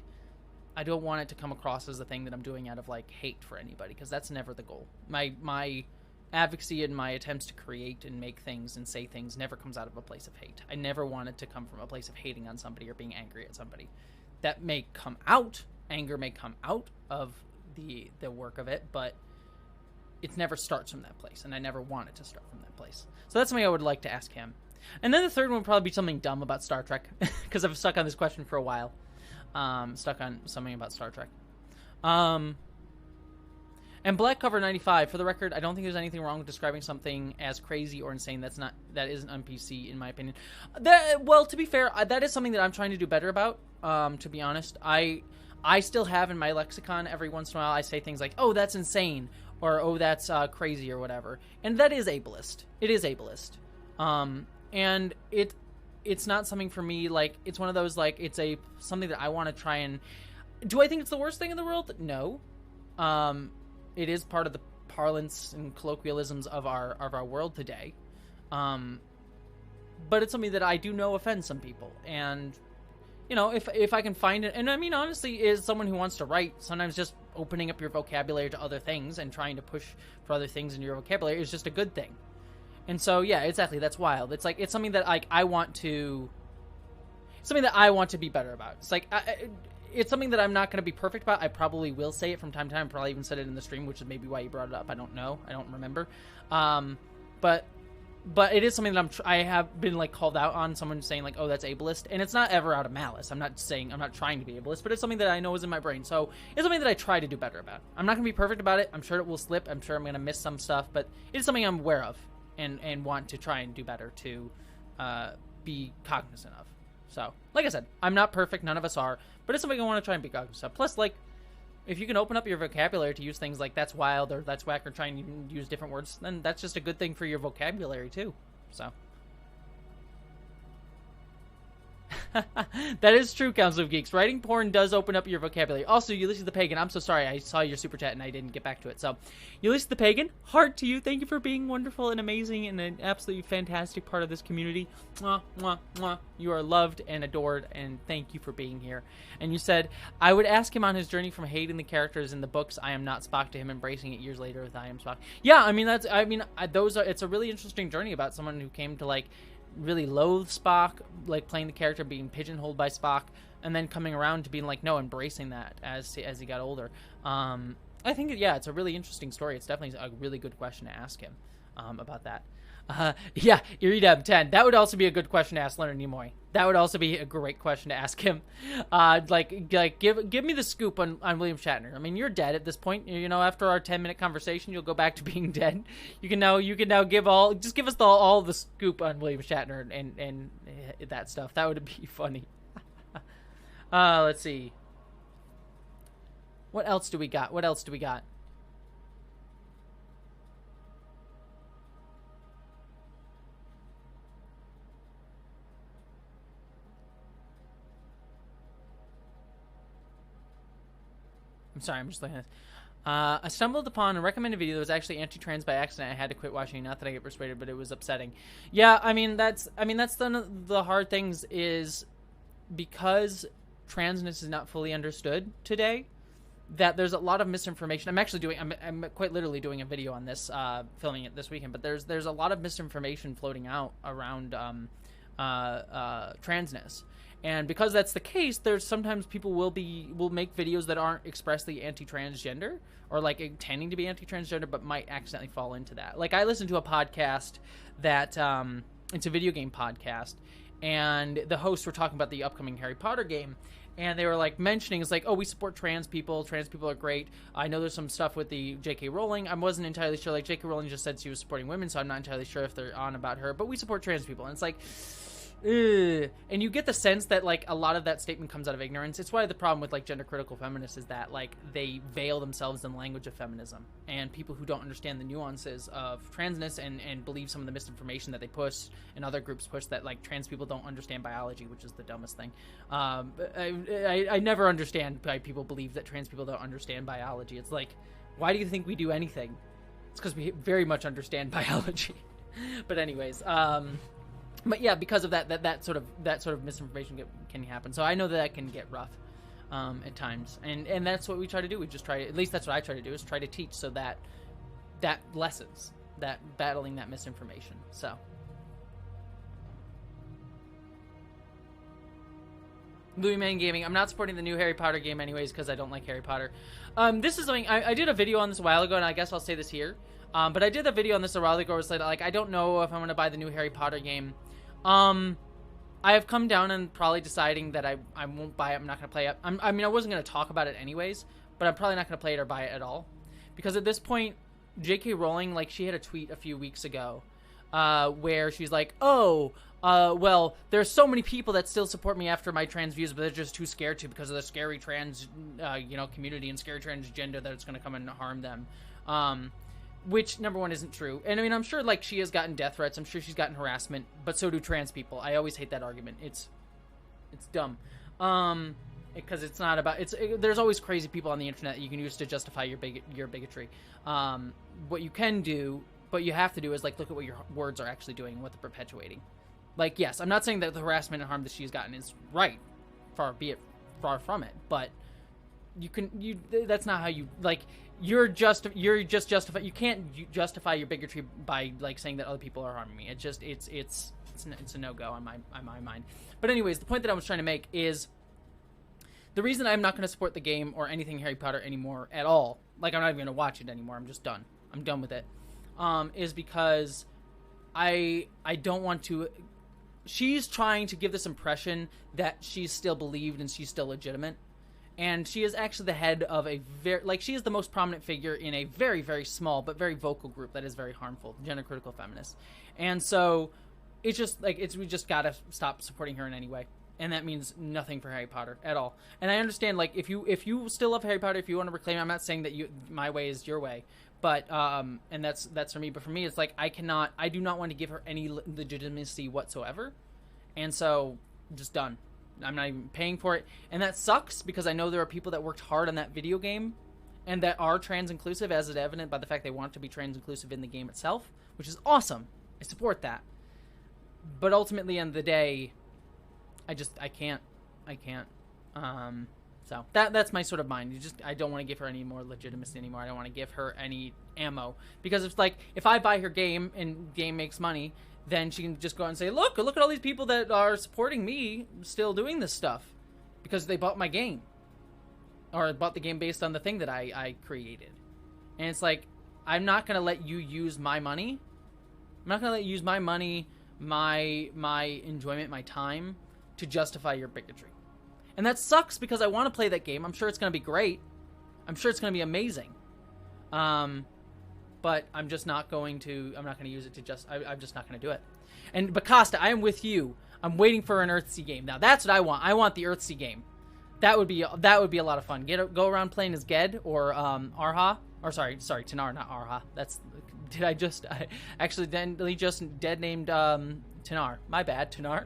I don't want it to come across as a thing that I'm doing out of like hate for anybody, because that's never the goal. My advocacy and my attempts to create and make things and say things never comes out of a place of hate. I never want it to come from a place of hating on somebody or being angry at somebody. That may come out, anger may come out of the work of it, but it never starts from that place, and I never want it to start from that place. So that's something I would like to ask him. And then the third one would probably be something dumb about Star Trek, because I've stuck on this question for a while. Stuck on something about Star Trek. And Black Cover 95, for the record, I don't think there's anything wrong with describing something as crazy or insane. That isn't on PC, in my opinion. Well, to be fair, that is something that I'm trying to do better about. To be honest, I still have in my lexicon every once in a while I say things like, "Oh, that's insane," or "Oh, that's crazy," or whatever, and that is ableist. It is ableist, and it's not something for me. Like, it's one of those, like, it's something that I want to try and. Do I think it's the worst thing in the world? No. It is part of the parlance and colloquialisms of our world today. But it's something that I do know offends some people. And, if I can find it, and I mean, honestly, is someone who wants to write, sometimes just opening up your vocabulary to other things and trying to push for other things in your vocabulary is just a good thing. And so, yeah, exactly. That's wild. It's like, it's something that I want to be better about. It's like, it's something that I'm not going to be perfect about. I probably will say it from time to time. I probably even said it in the stream, which is maybe why you brought it up. I don't know. I don't remember. But it is something that I have been like called out on, someone saying like, "Oh, that's ableist," and it's not ever out of malice. I'm not trying to be ableist, but it's something that I know is in my brain. So it's something that I try to do better about. I'm not going to be perfect about it. I'm sure it will slip. I'm sure I'm going to miss some stuff, but it is something I'm aware of and want to try and do better to be cognizant of. So, like I said, I'm not perfect. None of us are. But it's something I want to try and be cognizant of. Plus, like, if you can open up your vocabulary to use things like "that's wild" or "that's whack" or try and use different words, then that's just a good thing for your vocabulary, too. So. That is true, Council of Geeks. Writing porn does open up your vocabulary. Also, Ulysses the Pagan, I'm so sorry. I saw your super chat and I didn't get back to it. So, Ulysses the Pagan, heart to you. Thank you for being wonderful and amazing and an absolutely fantastic part of this community. Mwah, mwah, mwah. You are loved and adored, and thank you for being here. And you said, I would ask him on his journey from hating the characters in the books I Am Not Spock to him embracing it years later with I Am Spock. Yeah, I mean, it's a really interesting journey about someone who came to, like, really loathe Spock, like playing the character, being pigeonholed by Spock, and then coming around to being like, no, embracing that as he got older. I think, yeah, it's a really interesting story. It's definitely a really good question to ask him about that. Yeah, Iridem 10. That would also be a good question to ask Leonard Nimoy. That would also be a great question to ask him. Give me the scoop on William Shatner. I mean, you're dead at this point. You know, after our 10-minute conversation, you'll go back to being dead. You can now give us all the scoop on William Shatner and that stuff. That would be funny. Let's see. What else do we got? I'm sorry, I'm just looking at this. I stumbled upon a recommended video that was actually anti-trans by accident. I had to quit watching. Not that I get persuaded, but it was upsetting. Yeah, I mean that's the hard things is because transness is not fully understood today. That there's a lot of misinformation. I'm quite literally doing a video on this, filming it this weekend. But there's a lot of misinformation floating out around transness. And because that's the case, there's sometimes people will make videos that aren't expressly anti-transgender or like intending to be anti-transgender, but might accidentally fall into that. Like I listened to a podcast that it's a video game podcast, and the hosts were talking about the upcoming Harry Potter game, and they were like mentioning it's like, oh, we support trans people. Trans people are great. I know there's some stuff with the J.K. Rowling. I wasn't entirely sure. Like J.K. Rowling just said she was supporting women, so I'm not entirely sure if they're on about her. But we support trans people, and it's like. Ugh. And you get the sense that like a lot of that statement comes out of ignorance. It's why the problem with like gender critical feminists is that like they veil themselves in the language of feminism, and people who don't understand the nuances of transness and believe some of the misinformation that they push and other groups push, that like trans people don't understand biology, which is the dumbest thing. I never understand why people believe that trans people don't understand biology. It's like, why do you think we do anything? It's because we very much understand biology. But anyways, but yeah, because of that sort of misinformation can happen. So I know that can get rough at times, and that's what we try to do. We just try to, at least that's what I try to do, is try to teach so that lessens that battling that misinformation. So Louis Man Gaming, I'm not supporting the new Harry Potter game anyways because I don't like Harry Potter. This is something I did a video on this a while ago, and I guess I'll say this here. But I did a video on this a while ago where it's like I don't know if I'm going to buy the new Harry Potter game. I have come down and probably deciding that I won't buy it. I'm not going to play it. I mean, I wasn't going to talk about it anyways, but I'm probably not going to play it or buy it at all. Because at this point, J.K. Rowling, like, she had a tweet a few weeks ago where she's like, oh, well, there's so many people that still support me after my trans views, but they're just too scared to because of the scary trans, community and scary transgender that it's going to come and harm them. Which, number one, isn't true. And I mean, I'm sure, like, she has gotten death threats. I'm sure she's gotten harassment, but so do trans people. I always hate that argument. It's dumb. Because it's not about, there's always crazy people on the internet that you can use to justify your bigotry. What you can do, what you have to do is, like, look at what your words are actually doing and what they're perpetuating. Like, yes, I'm not saying that the harassment and harm that she's gotten is right. Far from it. But that's not how you, like, you can't justify your bigotry by like saying that other people are harming me. It's a no-go on my mind. But anyways, the point that I was trying to make is the reason I'm not going to support the game or anything Harry Potter anymore at all, like I'm not even going to watch it anymore, I'm just done. I'm done with it. Is because I don't want to. She's trying to give this impression that she's still believed and she's still legitimate. And she is actually the head of a she is the most prominent figure in a very, very small but very vocal group that is very harmful, gender critical feminists. And so it's just like we just gotta stop supporting her in any way. And that means nothing for Harry Potter at all. And I understand, like, if you still love Harry Potter, if you want to reclaim, I'm not saying that my way is your way, but and that's for me. But for me, it's like I do not want to give her any legitimacy whatsoever. And so, just done. I'm not even paying for it. And that sucks because I know there are people that worked hard on that video game and that are trans inclusive, as is evident by the fact they want to be trans inclusive in the game itself, which is awesome. I support that. But ultimately, end of the day, I can't. So that's my sort of mind. I don't want to give her any more legitimacy anymore. I don't want to give her any ammo because it's like if I buy her game and game makes money, then she can just go out and say, look at all these people that are supporting me still doing this stuff because they bought my game. or bought the game based on the thing that I created. And it's like, I'm not going to let you use my money. I'm not going to let you use my money, my enjoyment, my time to justify your bigotry. And that sucks because I want to play that game. I'm sure it's going to be great. I'm sure it's going to be amazing. But I'm just not going to, I'm not going to use it to I'm just not going to do it. And Bacasta, I am with you. I'm waiting for an Earthsea game. Now that's what I want. I want the Earthsea game. That would be a lot of fun. Go around playing as Ged or Arha. Or sorry, Tanar, not Arha. I accidentally just dead named Tanar. My bad, Tanar.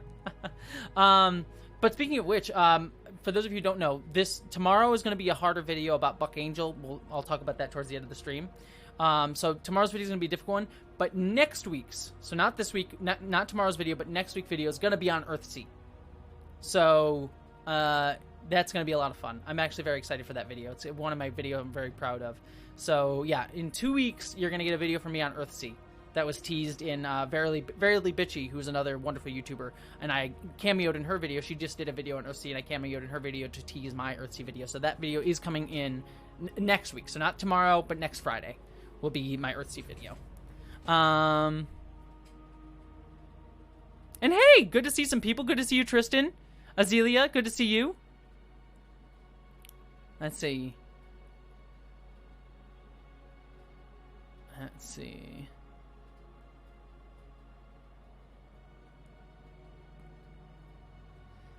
But speaking of which, for those of you who don't know, tomorrow is going to be a harder video about Buck Angel. I'll talk about that towards the end of the stream. So tomorrow's video is going to be a difficult one. But next week's, so not this week, not tomorrow's video, but next week's video is going to be on Earthsea. So that's going to be a lot of fun. I'm actually very excited for that video. It's one of my videos I'm very proud of. So yeah, in 2 weeks, you're going to get a video from me on Earthsea. That was teased in Verily Bitchy, who's another wonderful YouTuber, and I cameoed in her video. She just did a video on Earthsea, and I cameoed in her video to tease my Earthsea video. So that video is coming in next week. So not tomorrow, but next Friday will be my Earthsea video. And hey, good to see some people. Good to see you, Tristan. Azealia, good to see you. Let's see.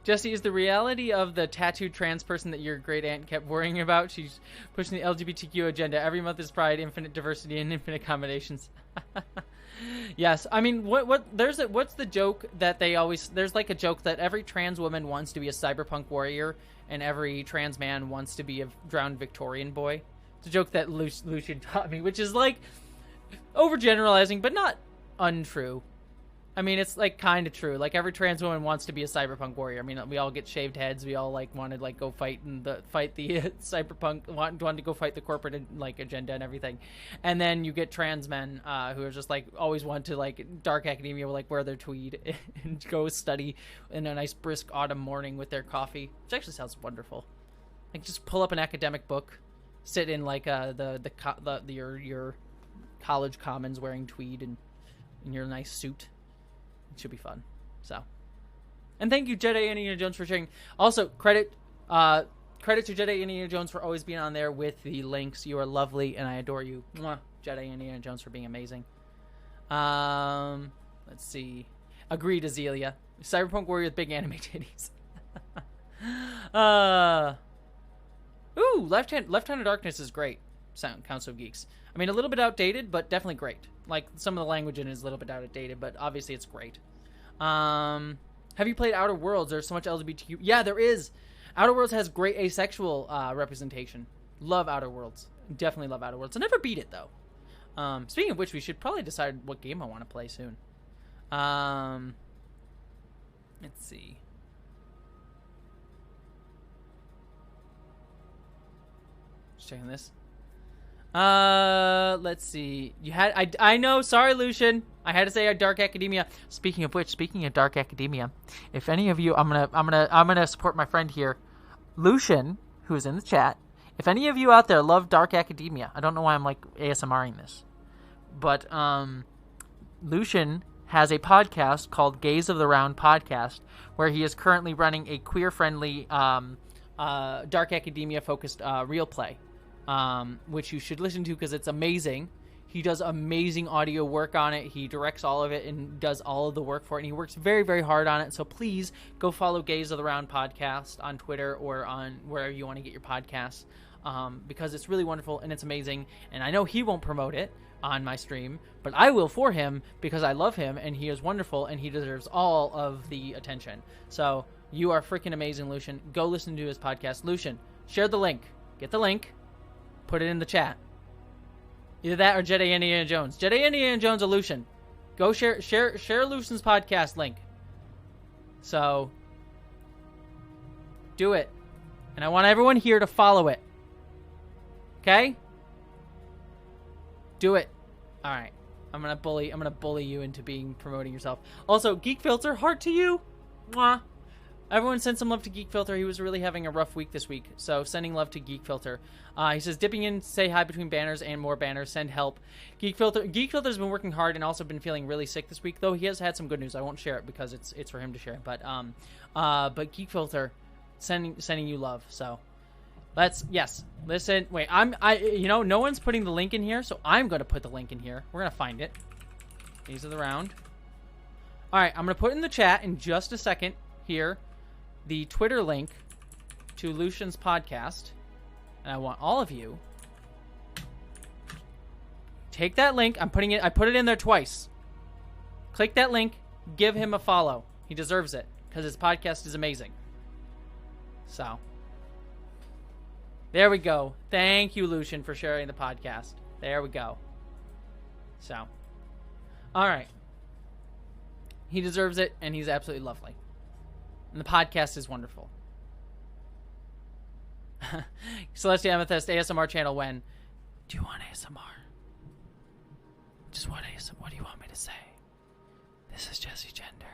Jessie, is the reality of the tattooed trans person that your great aunt kept worrying about? She's pushing the LGBTQ agenda. Every month is Pride, infinite diversity, and infinite combinations. Yes, I mean, what's the joke that they always? There's like a joke that every trans woman wants to be a cyberpunk warrior, and every trans man wants to be a drowned Victorian boy. It's a joke that Lucian taught me, which is like overgeneralizing, but not untrue. I mean, it's like kind of true. Like every trans woman wants to be a cyberpunk warrior. I mean, we all get shaved heads. We all like want to like go fight the cyberpunk, want to go fight the corporate like agenda and everything. And then you get trans men who are just like always want to like dark academia, will like wear their tweed and go study in a nice brisk autumn morning with their coffee, which actually sounds wonderful. Like just pull up an academic book, sit in like your college commons wearing tweed and in your nice suit. It should be fun. So, and thank you, Jedi Indiana Jones, for sharing. Also, credit to Jedi Indiana Jones for always being on there with the links. You are lovely, and I adore you. Mwah. Jedi Indiana Jones for being amazing. Let's see. Agreed, Azealia. Cyberpunk warrior with big anime titties. Ooh, Left Hand of Darkness is great. Council of Geeks. I mean, a little bit outdated, but definitely great. Like, some of the language in it is a little bit outdated, but obviously it's great. Have you played Outer Worlds? There's so much LGBTQ. Yeah, there is. Outer Worlds has great asexual representation. Love Outer Worlds. Definitely love Outer Worlds. I never beat it, though. Speaking of which, we should probably decide what game I want to play soon. Let's see. Just checking this. Let's see. You had I know. Sorry, Lucian. I had to say Dark Academia. Speaking of which, speaking of Dark Academia, if any of you, I'm gonna support my friend here, Lucian, who's in the chat. If any of you out there love Dark Academia, I don't know why I'm like ASMRing this, but Lucian has a podcast called Gaze of the Round Podcast, where he is currently running a queer-friendly Dark Academia-focused real play. Which you should listen to because it's amazing. He does amazing audio work on it. He directs all of it and does all of the work for it. And he works very, very hard on it. So please go follow Gaze of the Round Podcast on Twitter or on wherever you want to get your podcasts, because it's really wonderful and it's amazing. And I know he won't promote it on my stream, but I will for him because I love him and he is wonderful and he deserves all of the attention. So you are freaking amazing, Lucian. Go listen to his podcast. Lucian, share the link. Get the link. Put it in the chat. Either that or Jedi Indiana Jones. Jedi Indiana Jones or Lucian. Go share Lucian's podcast link. So, do it. And I want everyone here to follow it. Okay? Do it. All right. I'm gonna bully you into promoting yourself. Also, Geek Filter, heart to you. Mwah. Everyone send some love to Geek Filter. He was really having a rough week this week, so sending love to Geek Filter. He says, dipping in to say hi between banners and more banners. Send help. Geek Filter's been working hard and also been feeling really sick this week, though he has had some good news. I won't share it because it's for him to share. But Geek Filter, sending you love. So listen. Wait, no one's putting the link in here, so I'm gonna put the link in here. We're gonna find it. These are the round. All right, I'm gonna put in the chat in just a second here the Twitter link to Lucian's podcast, and I want all of you take that link. I put it in there twice. Click that link, give him a follow. He deserves it because his podcast is amazing. So there we go. Thank you, Lucian, for sharing the podcast. There we go. So all right, he deserves it, and he's absolutely lovely. And the podcast is wonderful. Celestia Amethyst, ASMR channel when? Do you want ASMR? Just what ASMR? What do you want me to say? This is Jessie Gender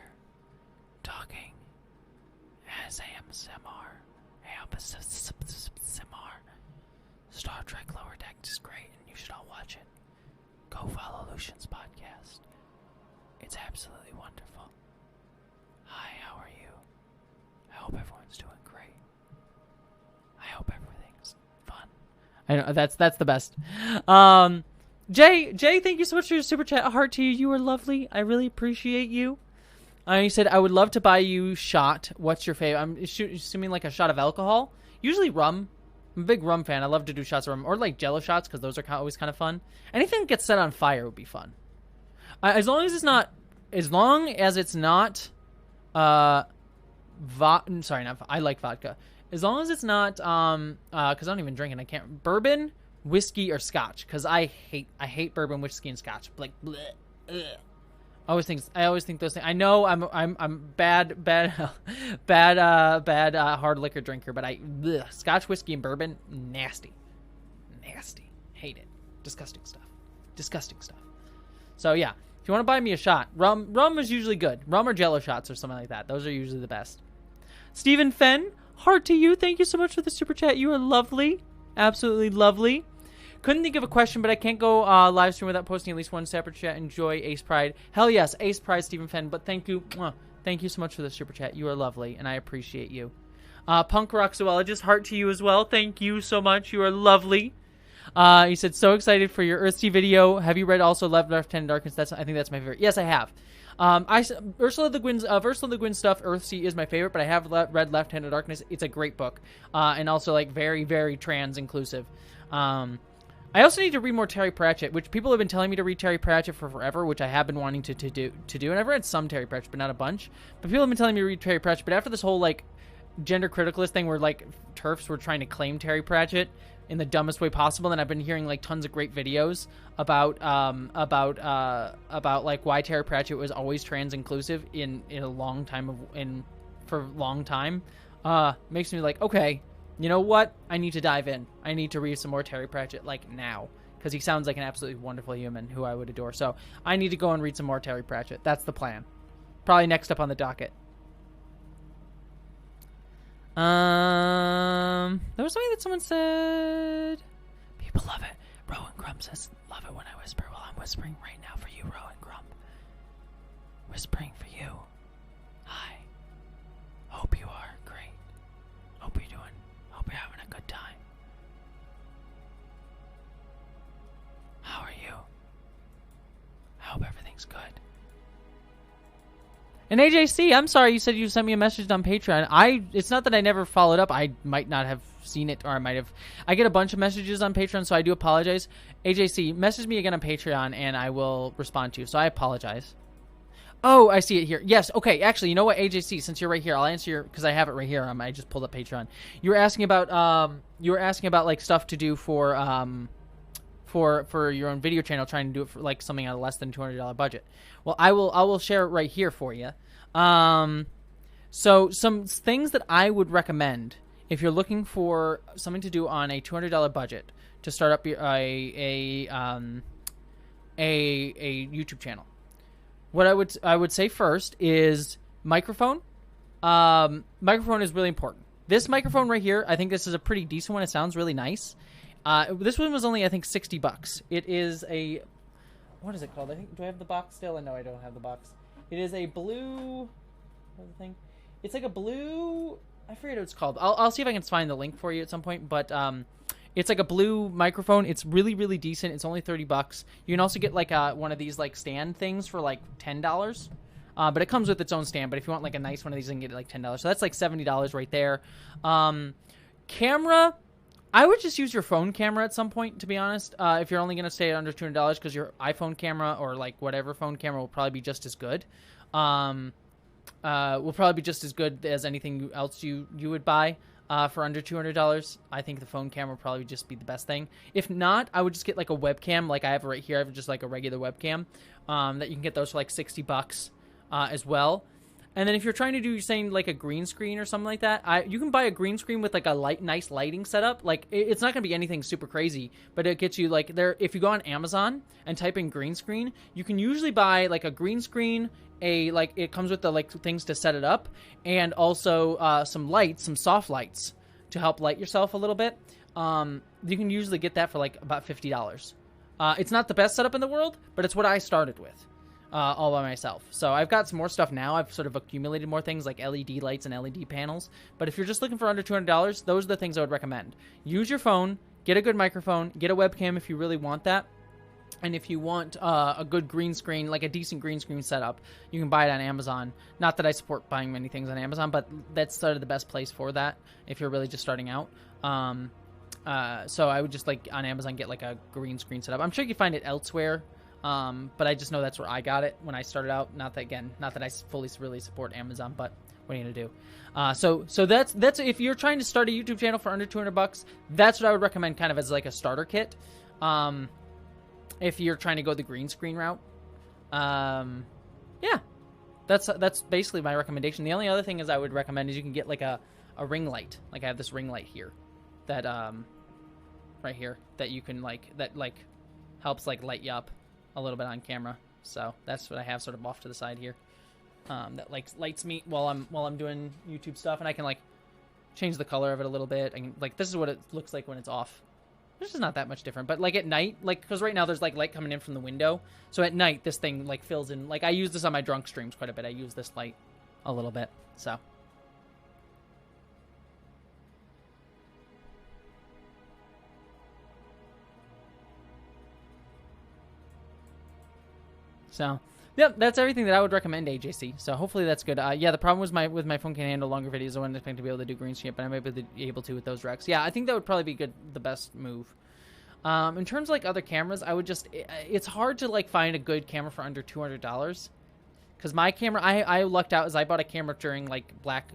talking as ASMR. Star Trek Lower Deck is great, and you should all watch it. Go follow Lucian's podcast. It's absolutely wonderful. Hi, how are you? I hope everyone's doing great. I hope everything's fun. I know that's the best. Jay, thank you so much for your super chat. A heart to you. You are lovely. I really appreciate you. He said, I would love to buy you shot. What's your favorite? I'm assuming like a shot of alcohol. Usually rum. I'm a big rum fan. I love to do shots of rum. Or like Jello shots, because those are always kind of fun. Anything that gets set on fire would be fun. As long as it's not... I like vodka. As long as it's not, because I don't even drink it. I can't. Bourbon, whiskey, or scotch. Because I hate bourbon, whiskey, and scotch. Like, bleh, ugh. I always think those things. I know I'm bad hard liquor drinker, but scotch, whiskey, and bourbon, nasty, hate it, disgusting stuff. So yeah, if you want to buy me a shot, rum is usually good. Rum or Jello shots or something like that. Those are usually the best. Stephen Fenn, heart to you. Thank you so much for the super chat. You are lovely, absolutely lovely. Couldn't think of a question, but I can't go live stream without posting at least one separate chat. Enjoy Ace Pride. Hell yes, Ace Pride, Stephen Fenn. But thank you. Thank you so much for the super chat. You are lovely, and I appreciate you. Punk Rock Zoologist, heart to you as well. Thank you so much. You are lovely. He said, so excited for your Earthsea video. Have you read also Left Hand Darkness? I think that's my favorite. Yes, I have. Ursula Le Guin's stuff, Earthsea, is my favorite, but I have read Left Hand Darkness. It's a great book. And also, like, very, very trans-inclusive. I also need to read more Terry Pratchett, which people have been telling me to read Terry Pratchett for forever, which I have been wanting to do. And I've read some Terry Pratchett, but not a bunch. But people have been telling me to read Terry Pratchett. But after this whole, like, gender criticalist thing where, like, TERFs were trying to claim Terry Pratchett in the dumbest way possible, and I've been hearing, like, tons of great videos about like, why Terry Pratchett was always trans-inclusive in a long time, for a long time, makes me like, okay, you know what? I need to dive in. I need to read some more Terry Pratchett, like, now. Because he sounds like an absolutely wonderful human who I would adore. So, I need to go and read some more Terry Pratchett. That's the plan. Probably next up on the docket. There was something that someone said. People love it. Rowan Grump says, love it when I whisper. Well, I'm whispering right now for you, Rowan Grump. Whispering for you. Hi. Hope you are great. Hope you're having a good time. How are you? I hope everything's good. And AJC, I'm sorry, you said you sent me a message on Patreon. It's not that I never followed up. I might not have seen it, or I get a bunch of messages on Patreon, so I do apologize. AJC, message me again on Patreon, and I will respond to you, so I apologize. Oh, I see it here. Yes, okay, actually, you know what, AJC, since you're right here, I'll answer your, because I have it right here. I just pulled up Patreon. You were asking about, like, stuff to do for your own video channel, trying to do it for, like, something on a less than $200 budget. Well, I will share it right here for you. So some things that I would recommend if you're looking for something to do on a $200 budget to start up a YouTube channel. What I would say first is microphone, microphone is really important. This microphone right here, I think this is a pretty decent one. It sounds really nice. This one was only, I think, $60. It is a, what is it called? I think, do I have the box still? No, I don't have the box. It is a blue, what's the thing? It's like a blue, I forget what it's called. I'll see if I can find the link for you at some point, but it's like a blue microphone. It's really, really decent. It's only $30. You can also get like one of these like stand things for like $10. But it comes with its own stand. But if you want like a nice one of these, you can get it like $10. So that's like $70 right there. Camera, I would just use your phone camera at some point, to be honest. If you're only going to stay at under $200, because your iPhone camera or like whatever phone camera will probably be just as good. Will probably be just as good as anything else you would buy for under $200. I think the phone camera will probably just be the best thing. If not, I would just get like a webcam, like I have right here. I have just like a regular webcam that you can get those for like $60 as well. And then if you're trying to do, you're saying like a green screen or something like that, you can buy a green screen with like a nice lighting setup. Like it's not going to be anything super crazy, but it gets you like there. If you go on Amazon and type in green screen, you can usually buy like a green screen, like it comes with the like things to set it up, and also some lights, some soft lights to help light yourself a little bit. You can usually get that for like about $50. It's not the best setup in the world, but it's what I started with. All by myself. So I've got some more stuff now. I've sort of accumulated more things like LED lights and LED panels. But if you're just looking for under $200, those are the things I would recommend. Use your phone, get a good microphone, get a webcam if you really want that. And if you want a good green screen, like a decent green screen setup, you can buy it on Amazon. Not that I support buying many things on Amazon, but that's sort of the best place for that if you're really just starting out. So I would just like on Amazon get like a green screen setup. I'm sure you can find it elsewhere. But I just know that's where I got it when I started out. Not that I fully really support Amazon, but what are you gonna do? So that's if you're trying to start a YouTube channel for under $200, that's what I would recommend kind of as like a starter kit. If you're trying to go the green screen route, yeah, that's basically my recommendation. The only other thing is I would recommend is you can get like a ring light. Like I have this ring light here that, right here that you can that helps like light you up a little bit on camera. So that's what I have sort of off to the side here. That like lights me while I'm doing YouTube stuff, and I can like change the color of it a little bit. I can this is what it looks like when it's off. This is not that much different, but like at night, because right now there's like light coming in from the window. So at night this thing like fills in. Like I use this on my drunk streams quite a bit. I use this light a little bit. So yep, that's everything that I would recommend, AJC. So hopefully that's good. Yeah, the problem was with my phone can handle longer videos. I wasn't expecting to be able to do green screen, but I'm able to with those Recs. Yeah, I think that would probably be the best move. In terms of like other cameras, I would just, it's hard to like find a good camera for under $200. Because my camera, I lucked out as I bought a camera during like Black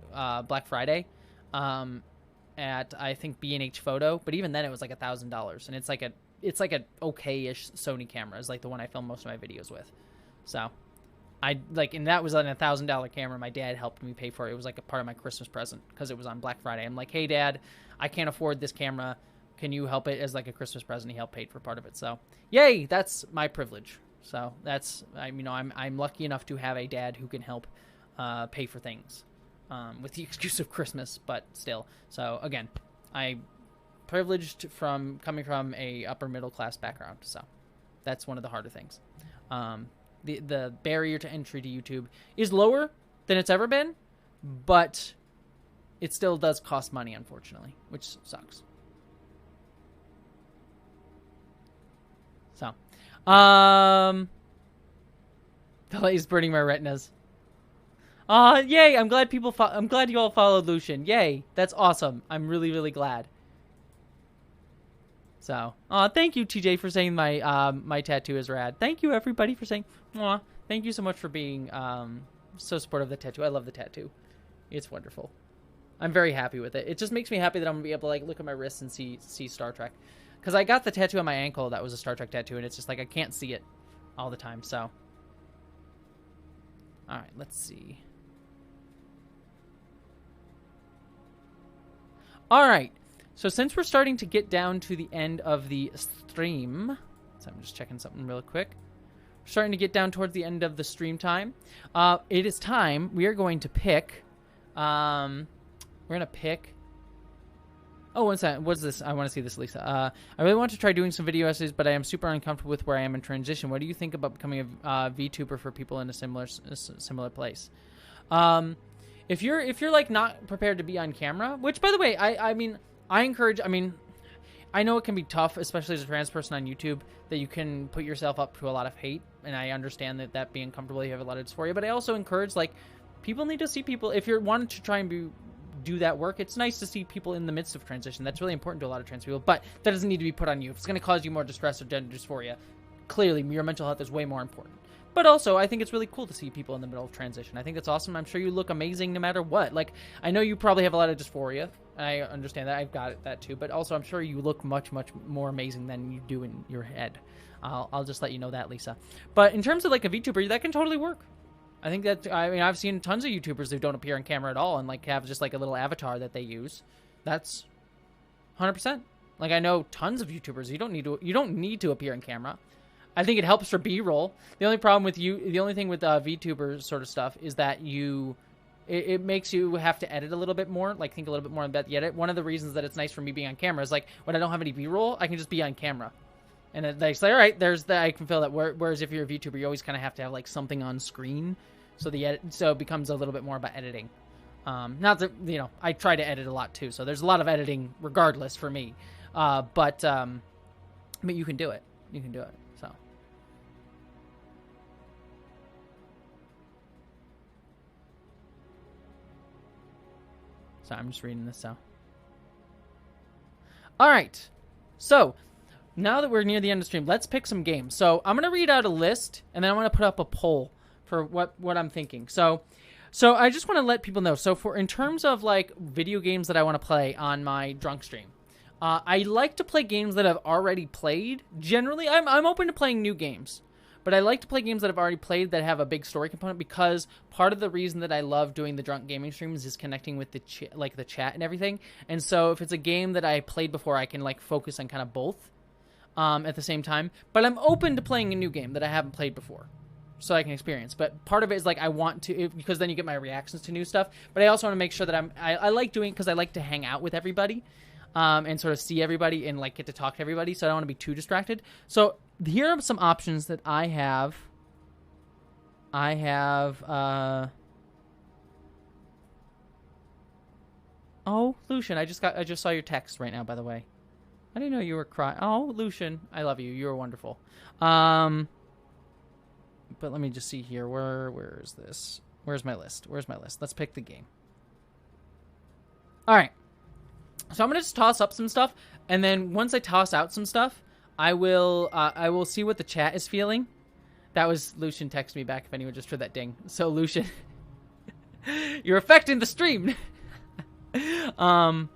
Friday, at I think B&H Photo, but even then it was like $1,000, and it's like a okay-ish Sony camera. It's like the one I film most of my videos with. So, and that was on a $1,000 camera. My dad helped me pay for it. It was like a part of my Christmas present because it was on Black Friday. I'm like, hey, Dad, I can't afford this camera. Can you help it as like a Christmas present? He helped pay for part of it. So, yay, that's my privilege. So that's, I'm lucky enough to have a dad who can help pay for things with the excuse of Christmas, but still. So again, I'm privileged from coming from a upper middle class background. So that's one of the harder things. The barrier to entry to YouTube is lower than it's ever been, but it still does cost money, unfortunately, which sucks. So, the light is burning my retinas. Yay! I'm glad I'm glad you all followed Lucian. Yay! That's awesome. I'm really, really glad. So, thank you, TJ, for saying my tattoo is rad. Thank you, everybody, for saying. Thank you so much for being so supportive of the tattoo. I love the tattoo. It's wonderful. I'm very happy with it. It just makes me happy that I'm gonna be able to like look at my wrists and see Star Trek. Because I got the tattoo on my ankle that was a Star Trek tattoo, and it's just like I can't see it all the time. So, all right, let's see. All right. So since we're starting to get down to the end of the stream, so I'm just checking something real quick. We're starting to get down towards the end of the stream time. It is time. We are going to pick We're gonna pick. Oh, what's that? What's this? I want to see this, Lisa. I really want to try doing some video essays, but I am super uncomfortable with where I am in transition. What do you think about becoming a VTuber for people in a similar place? If you're like not prepared to be on camera, which by the way, I mean, I encourage. I mean, I know it can be tough, especially as a trans person on YouTube, that you can put yourself up to a lot of hate, and I understand that being comfortable, you have a lot of dysphoria. But I also encourage, like, people need to see people. If you're wanting to try and do that work, it's nice to see people in the midst of transition. That's really important to a lot of trans people, but that doesn't need to be put on you. If it's going to cause you more distress or gender dysphoria, clearly your mental health is way more important. But also, I think it's really cool to see people in the middle of transition. I think that's awesome. I'm sure you look amazing no matter what. Like, I know you probably have a lot of dysphoria. I understand that. I've got that too. But also, I'm sure you look much, much more amazing than you do in your head. I'll just let you know that, Lisa. But in terms of like a VTuber, that can totally work. I think that, I mean, I've seen tons of YouTubers who don't appear on camera at all and like have just like a little avatar that they use. That's 100%. Like, I know tons of YouTubers. You don't need to appear on camera. I think it helps for B-roll. The only problem with the only thing with VTuber sort of stuff is that it makes you have to edit a little bit more, like think a little bit more about the edit. One of the reasons that it's nice for me being on camera is like when I don't have any B-roll, I can just be on camera. And it's like, all right, there's that. I can feel that. Whereas if you're a VTuber, you always kind of have to have like something on screen. So it becomes a little bit more about editing. Not that, you know, I try to edit a lot too. So there's a lot of editing regardless for me. But you can do it. You can do it. So I'm just reading this out. All right. So now that we're near the end of the stream, let's pick some games. So I'm going to read out a list, and then I'm going to put up a poll for what I'm thinking. So I just want to let people know. So in terms of like video games that I want to play on my drunk stream, I like to play games that I've already played. Generally, I'm open to playing new games, but I like to play games that I've already played that have a big story component, because part of the reason that I love doing the drunk gaming streams is connecting with the chat and everything. And so if it's a game that I played before, I can like focus on kind of both at the same time. But I'm open to playing a new game that I haven't played before, so I can experience. But part of it is like I want to, because then you get my reactions to new stuff. But I also want to make sure that I like doing, because I like to hang out with everybody and sort of see everybody and like get to talk to everybody. So I don't want to be too distracted. So here are some options that I have. Oh, Lucian, I just saw your text right now, by the way. I didn't know you were crying. Oh, Lucian, I love you. You were wonderful. But let me just see here. Where is this? Where's my list? Let's pick the game. All right. So I'm going to just toss up some stuff, and then once I toss out some stuff, I will see what the chat is feeling. That was Lucian texting me back, if anyone just heard that ding. So Lucian, you're affecting the stream. All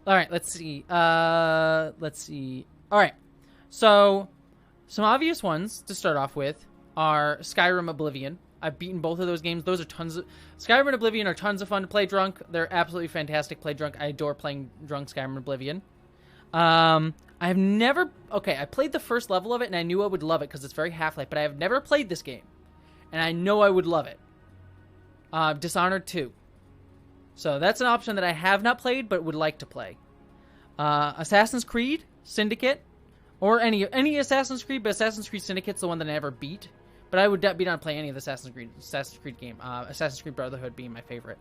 right, let's see. All right. So some obvious ones to start off with are Skyrim, Oblivion. I've beaten both of those games. Those are Skyrim and Oblivion are tons of fun to play drunk. They're absolutely fantastic to play drunk. I adore playing drunk Skyrim and Oblivion. I've never... Okay, I played the first level of it, and I knew I would love it because it's very Half-Life, but I have never played this game, and I know I would love it. Dishonored 2. So that's an option that I have not played, but would like to play. Assassin's Creed, Syndicate, or any Assassin's Creed, but Assassin's Creed Syndicate's the one that I never beat. But I would be down to play any of the Assassin's Creed game. Assassin's Creed Brotherhood being my favorite.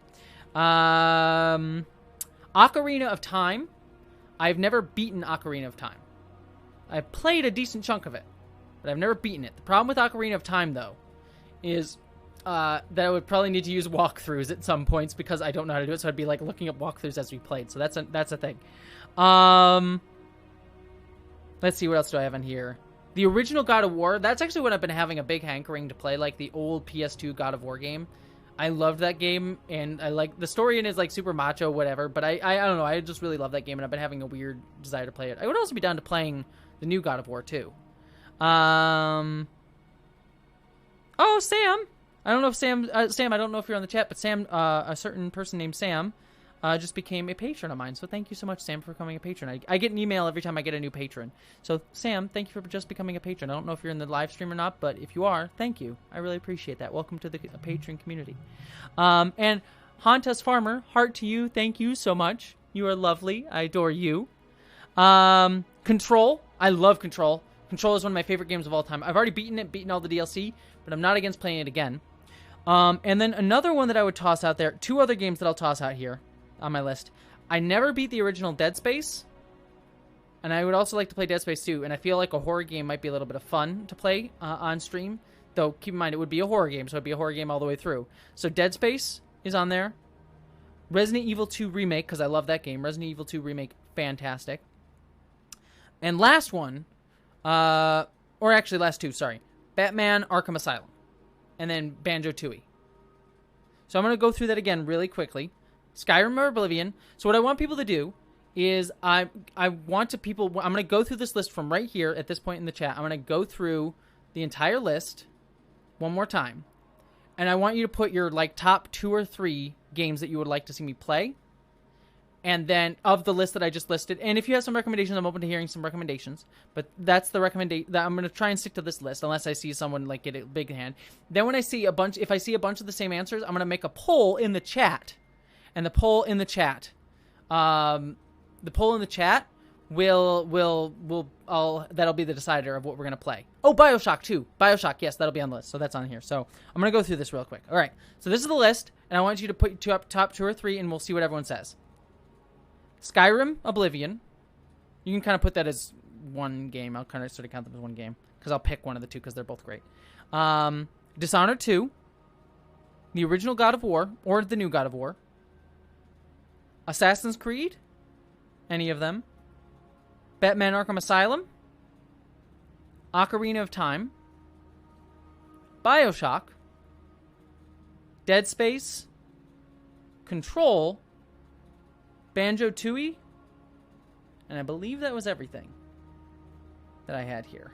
Ocarina of Time. I've never beaten Ocarina of Time. I've played a decent chunk of it, but I've never beaten it. The problem with Ocarina of Time, though, is that I would probably need to use walkthroughs at some points because I don't know how to do it, so I'd be like looking up walkthroughs as we played. So that's a thing. Let's see, what else do I have on here? The original God of War, that's actually what I've been having a big hankering to play, like the old PS2 God of War game. I loved that game, and I like the story in it is like super macho, whatever, but I don't know, I just really love that game, and I've been having a weird desire to play it. I would also be down to playing the new God of War too. Oh, Sam! I don't know if Sam, I don't know if you're on the chat, but Sam, a certain person named Sam, just became a patron of mine. So thank you so much, Sam, for becoming a patron. I get an email every time I get a new patron. So Sam, thank you for just becoming a patron. I don't know if you're in the live stream or not, but if you are, thank you. I really appreciate that. Welcome to the patron community. And Haunt Us Farmer, heart to you. Thank you so much. You are lovely. I adore you. Control. I love Control. Control is one of my favorite games of all time. I've already beaten all the DLC, but I'm not against playing it again. And then another one that I would toss out there, 2 other games that I'll toss out here on my list. I never beat the original Dead Space, and I would also like to play Dead Space 2, and I feel like a horror game might be a little bit of fun to play on stream, though keep in mind it would be a horror game, so it'd be a horror game all the way through. So Dead Space is on there. Resident Evil 2 Remake, because I love that game. Resident Evil 2 Remake, fantastic. And last one, or actually last 2, sorry. Batman Arkham Asylum. And then Banjo-Tooie. So I'm going to go through that again really quickly. Skyrim or Oblivion. So what I want people to do is I'm going to go through this list from right here at this point in the chat. I'm going to go through the entire list one more time. And I want you to put your top 2 or 3 games that you would like to see me play. And then of the list that I just listed. And if you have some recommendations, I'm open to hearing some recommendations. But that's the recommendation. I'm going to try and stick to this list unless I see someone get a big hand. Then when I see if I see a bunch of the same answers, I'm going to make a poll in the chat. And the poll in the chat, that'll be the decider of what we're going to play. Oh, BioShock 2. BioShock, yes, that'll be on the list. So that's on here. So I'm going to go through this real quick. All right. So this is the list. And I want you to put top 2 or 3, and we'll see what everyone says. Skyrim, Oblivion. You can kind of put that as one game. I'll kind of sort of count them as one game because I'll pick one of the 2 because they're both great. Dishonored 2, the original God of War or the new God of War, Assassin's Creed, any of them, Batman Arkham Asylum, Ocarina of Time, BioShock, Dead Space, Control, Banjo-Tooie, and I believe that was everything that I had here.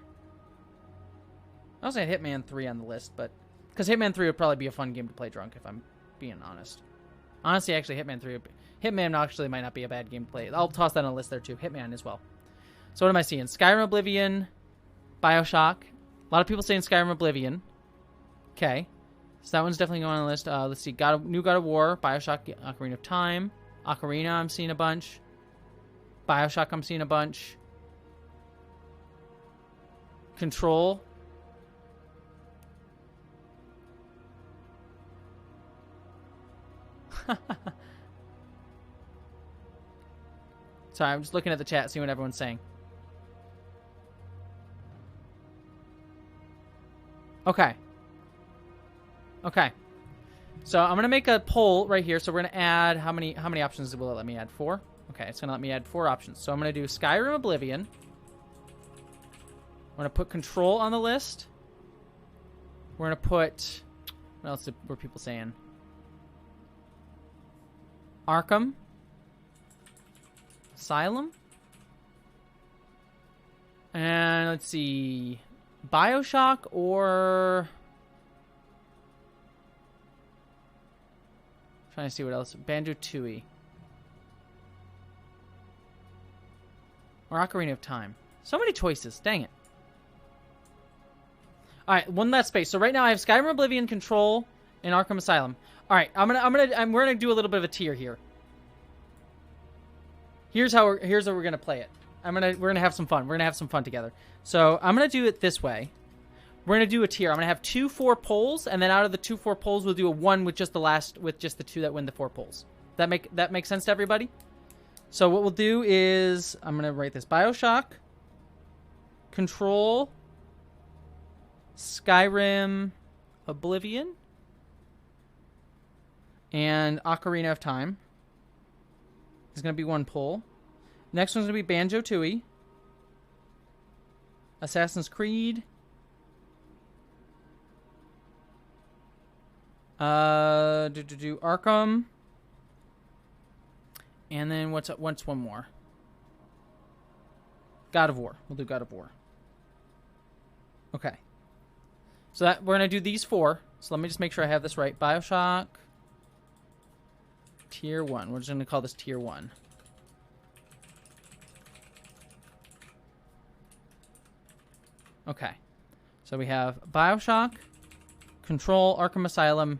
I also had Hitman 3 on the list, but because Hitman 3 would probably be a fun game to play drunk, if I'm being honest. Honestly, actually, Hitman actually might not be a bad game to play. I'll toss that on the list there too. Hitman as well. So what am I seeing? Skyrim, Oblivion, BioShock. A lot of people saying Skyrim, Oblivion. Okay, so that one's definitely going on the list. Let's see, new God of War, BioShock, Ocarina of Time. Ocarina, I'm seeing a bunch. BioShock, I'm seeing a bunch. Control. Sorry, I'm just looking at the chat, seeing what everyone's saying. Okay. Okay. So I'm going to make a poll right here. So we're going to add, how many options will it let me add? 4? Okay, it's going to let me add 4 options. So I'm going to do Skyrim, Oblivion. I'm going to put Control on the list. We're going to put, what else were people saying? Arkham. Asylum. And let's see, BioShock or... Trying to see what else. Banjo-Tooie. Or Ocarina of Time. So many choices. Dang it. Alright, one last space. So right now I have Skyrim, Oblivion, Control, and Arkham Asylum. Alright, we're gonna do a little bit of a tier here. Here's how we're gonna play it. We're gonna have some fun. We're gonna have some fun together. So I'm gonna do it this way. We're gonna do a tier. I'm gonna have 2 4 polls, and then out of the 2 4 polls, we'll do a 1 with just the 2 that win the 4 polls. That make sense to everybody? So what we'll do is I'm gonna write this: BioShock, Control, Skyrim, Oblivion, and Ocarina of Time. There's gonna be 1 poll. Next one's gonna be Banjo-Tooie, Assassin's Creed. Arkham. And then what's one more? God of War. We'll do God of War. Okay. So that we're gonna do these 4. So let me just make sure I have this right. BioShock. Tier 1. We're just gonna call this Tier 1. Okay. So we have BioShock, Control, Arkham Asylum,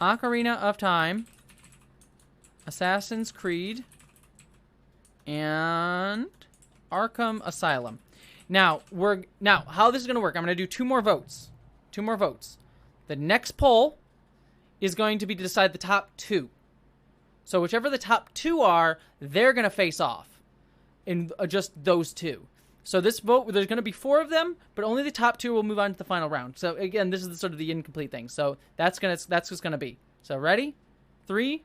Ocarina of Time, Assassin's Creed, and Arkham Asylum. Now, how this is going to work, I'm going to do 2 more votes. 2 more votes. The next poll is going to be to decide the top 2. So whichever the top 2 are, they're going to face off in just those 2. So this vote, there's going to be 4 of them, but only the top 2 will move on to the final round. So again, this is sort of the incomplete thing. So that's just going to be. So ready? 3.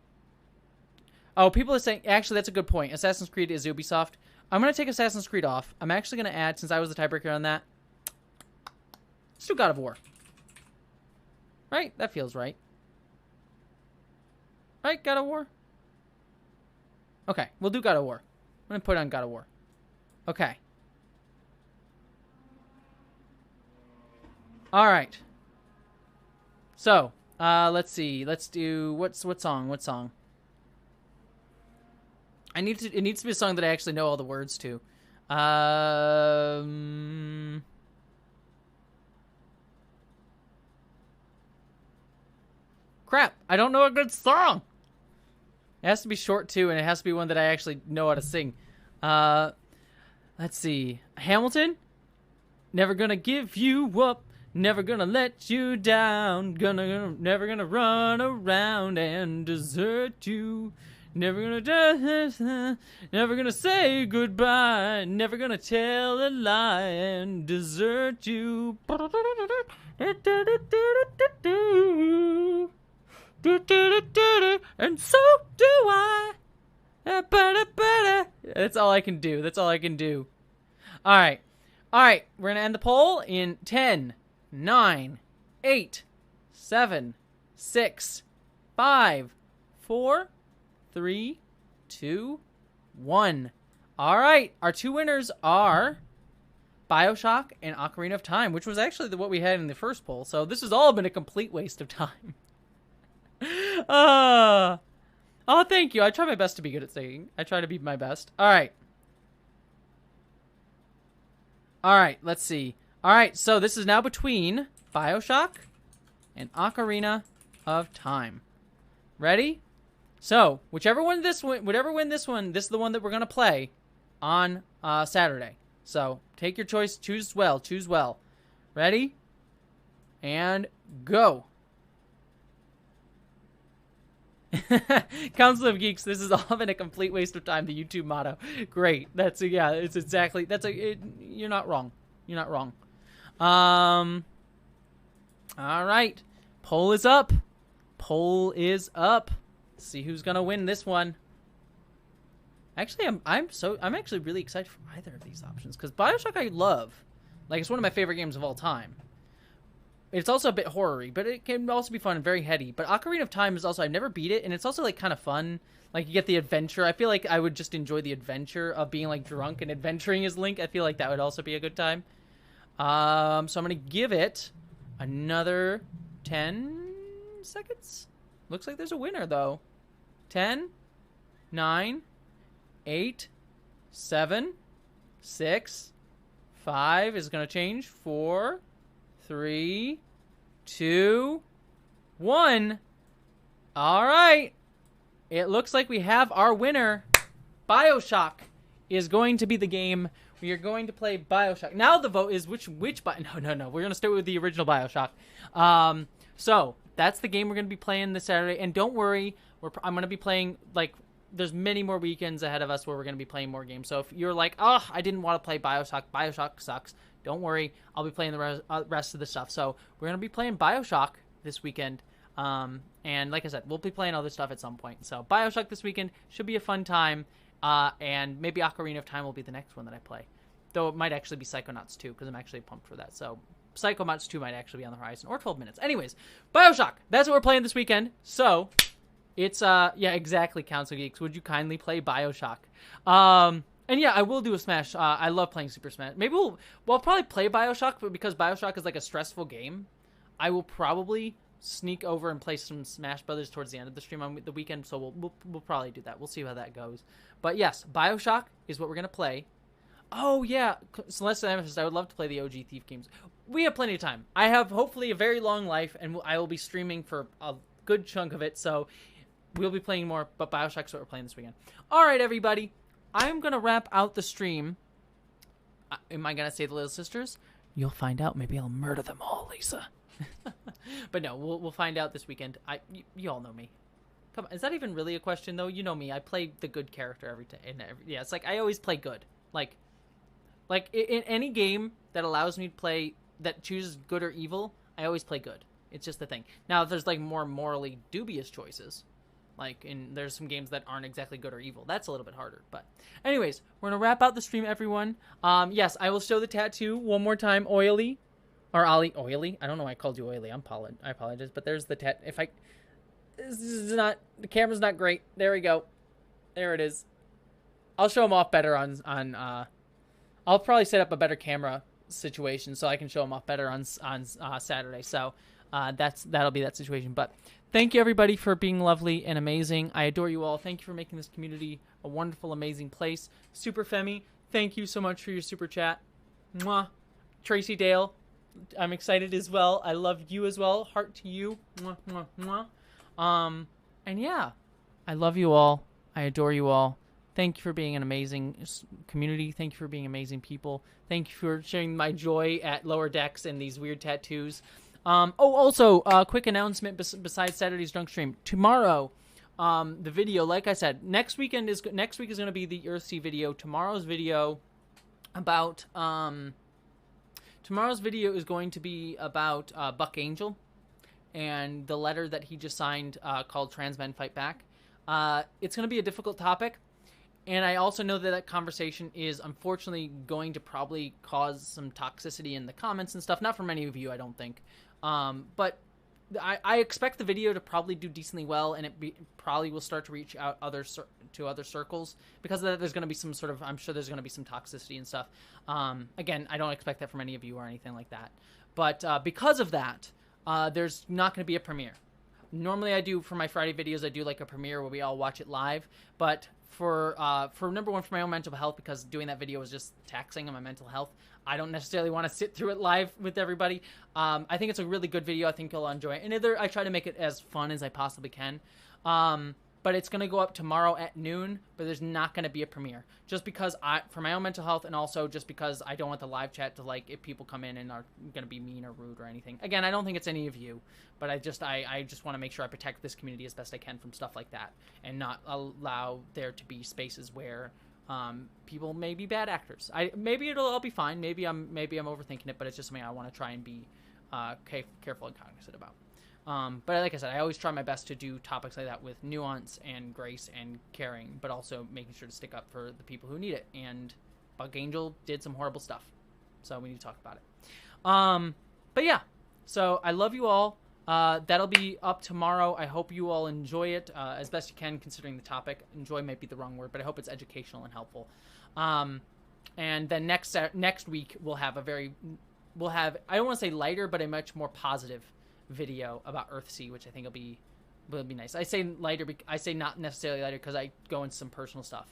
Oh, people are saying, actually, that's a good point. Assassin's Creed is Ubisoft. I'm going to take Assassin's Creed off. I'm actually going to add, since I was the tiebreaker on that, let's do God of War. Right? That feels right. Right, God of War? Okay, we'll do God of War. I'm going to put on God of War. Okay. All right. So, let's see. Let's do, what song? It needs to be a song that I actually know all the words to. Crap, I don't know a good song. It has to be short too, and it has to be one that I actually know how to sing. Let's see. Hamilton? Never gonna give you up. Never gonna let you down. Never gonna run around and desert you. Never gonna never gonna say goodbye. Never gonna tell a lie and desert you. And so do I. That's all I can do. That's all I can do. All right. All right. We're gonna end the poll in 10, 9, 8, 7, 6, 5, 4, 3, 2, 1. All right. Our 2 winners are BioShock and Ocarina of Time, which was actually what we had in the first poll. So this has all been a complete waste of time. Oh, thank you. I try my best to be good at singing. I try to be my best. All right. All right. Let's see. All right. So this is now between BioShock and Ocarina of Time. Ready? So, whichever win this one, this is the one that we're going to play on Saturday. So, take your choice. Choose well. Choose well. Ready? And go. Council of Geeks, this has all been a complete waste of time, the YouTube motto. Great. That's, yeah, it's exactly, you're not wrong. You're not wrong. All right. Poll is up. Poll is up. See who's gonna win this one. Actually, I'm actually really excited for either of these options because BioShock I love, like it's one of my favorite games of all time. It's also a bit horror-y, but it can also be fun and very heady. But Ocarina of Time is also, I've never beat it, and it's also like kind of fun. Like you get the adventure. I feel like I would just enjoy the adventure of being like drunk and adventuring as Link. I feel like that would also be a good time. So I'm gonna give it another 10 seconds. Looks like there's a winner though. 10, 9, 8, 7, 6, 5 is going to change. 4, 3, 2, 1. All right. It looks like we have our winner. BioShock is going to be the game. We are going to play BioShock. Now the vote is which button. No. We're going to start with the original BioShock. So that's the game we're going to be playing this Saturday. And don't worry, I'm going to be playing, like, there's many more weekends ahead of us where we're going to be playing more games. So if you're like, oh, I didn't want to play BioShock, BioShock sucks, don't worry. I'll be playing the rest of the stuff. So we're going to be playing BioShock this weekend. And like I said, we'll be playing other stuff at some point. So BioShock this weekend should be a fun time. And maybe Ocarina of Time will be the next one that I play. Though it might actually be Psychonauts 2, because I'm actually pumped for that. So Psychonauts 2 might actually be on the horizon, or 12 minutes. Anyways, BioShock, that's what we're playing this weekend. So it's, yeah, exactly, Council Geeks. Would you kindly play BioShock? And yeah, I will do a Smash. I love playing Super Smash. Maybe we'll probably play BioShock, but because BioShock is like a stressful game, I will probably sneak over and play some Smash Brothers towards the end of the stream on the weekend. So we'll probably do that. We'll see how that goes. But yes, BioShock is what we're gonna play. Oh yeah, Celeste and Amethyst, I would love to play the OG Thief games. We have plenty of time. I have hopefully a very long life, and I will be streaming for good chunk of it. So we'll be playing more, but Bioshock's what we're playing this weekend. All right, everybody. I'm going to wrap out the stream. Am I going to say the Little Sisters? You'll find out. Maybe I'll murder them all, Lisa. But no, we'll find out this weekend. You all know me. Come on, is that even really a question, though? You know me. I play the good character every time. Yeah, it's like I always play good. Like in any game that allows me to play, that chooses good or evil, I always play good. It's just the thing. Now, if there's like more morally dubious choices, like there's some games that aren't exactly good or evil, that's a little bit harder. But anyways, we're going to wrap out the stream, everyone. Yes, I will show the tattoo one more time. Oily. Or Ollie. Oily? I don't know why I called you Oily. I apologize. But there's the this is not, the camera's not great. There we go. There it is. I'll show them off better on I'll probably set up a better camera situation so I can show them off better on Saturday. So that'll be that situation. But thank you, everybody, for being lovely and amazing. I adore you all. Thank you for making this community a wonderful, amazing place. Super Femi, thank you so much for your super chat. Mwah. Tracy Dale, I'm excited as well. I love you as well. Heart to you. Mwah, mwah, mwah. And yeah, I love you all. I adore you all. Thank you for being an amazing community. Thank you for being amazing people. Thank you for sharing my joy at Lower Decks and these weird tattoos. Also, quick announcement besides Saturday's Drunk Stream. Tomorrow, the video, like I said, next week is going to be the Earthsea video. Tomorrow's video is going to be about Buck Angel and the letter that he just signed called Trans Men Fight Back. It's going to be a difficult topic. And I also know that conversation is unfortunately going to probably cause some toxicity in the comments and stuff. Not for many of you, I don't think. But I expect the video to probably do decently well, and probably will start to reach out to other circles. Because of that, there's going to be some sort of, I'm sure there's going to be some toxicity and stuff. Again, I don't expect that from any of you or anything like that. But because of that, there's not going to be a premiere. Normally for my Friday videos, I do like a premiere where we all watch it live. But for number one, for my own mental health, because doing that video was just taxing on my mental health, I don't necessarily want to sit through it live with everybody. I think it's a really good video. I think you'll enjoy it. And I try to make it as fun as I possibly can. But it's going to go up tomorrow at noon, but there's not going to be a premiere. Just because for my own mental health, and also just because I don't want the live chat to, like, if people come in and are going to be mean or rude or anything. Again, I don't think it's any of you, but I just want to make sure I protect this community as best I can from stuff like that, and not allow there to be spaces where people may be bad actors. Maybe it'll all be fine. Maybe I'm overthinking it, but it's just something I want to try and be careful and cognizant about. But like I said, I always try my best to do topics like that with nuance and grace and caring, but also making sure to stick up for the people who need it. And Bug Angel did some horrible stuff, so we need to talk about it. But yeah, so I love you all. That'll be up tomorrow. I hope you all enjoy it as best you can, considering the topic. Enjoy might be the wrong word, but I hope it's educational and helpful. And then next week we'll have I don't want to say lighter, but a much more positive video about Earthsea, which I think will be nice. I say lighter, I say not necessarily lighter because I go into some personal stuff,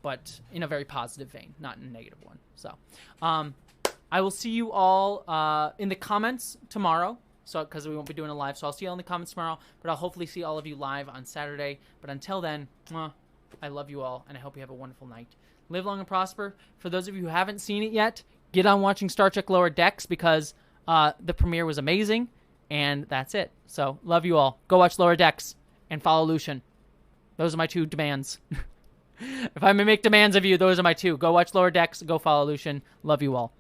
but in a very positive vein, not in a negative one. So I will see you all in the comments tomorrow, so because we won't be doing a live, so I'll see you all in the comments tomorrow, but I'll hopefully see all of you live on Saturday. But until then, I love you all, and I hope you have a wonderful night. Live long and prosper. For those of you who haven't seen it yet, get on watching Star Trek Lower Decks, because the premiere was amazing. And that's it. So, love you all. Go watch Lower Decks and follow Lucian. Those are my two demands. If I may make demands of you, those are my two. Go watch Lower Decks. Go follow Lucian. Love you all.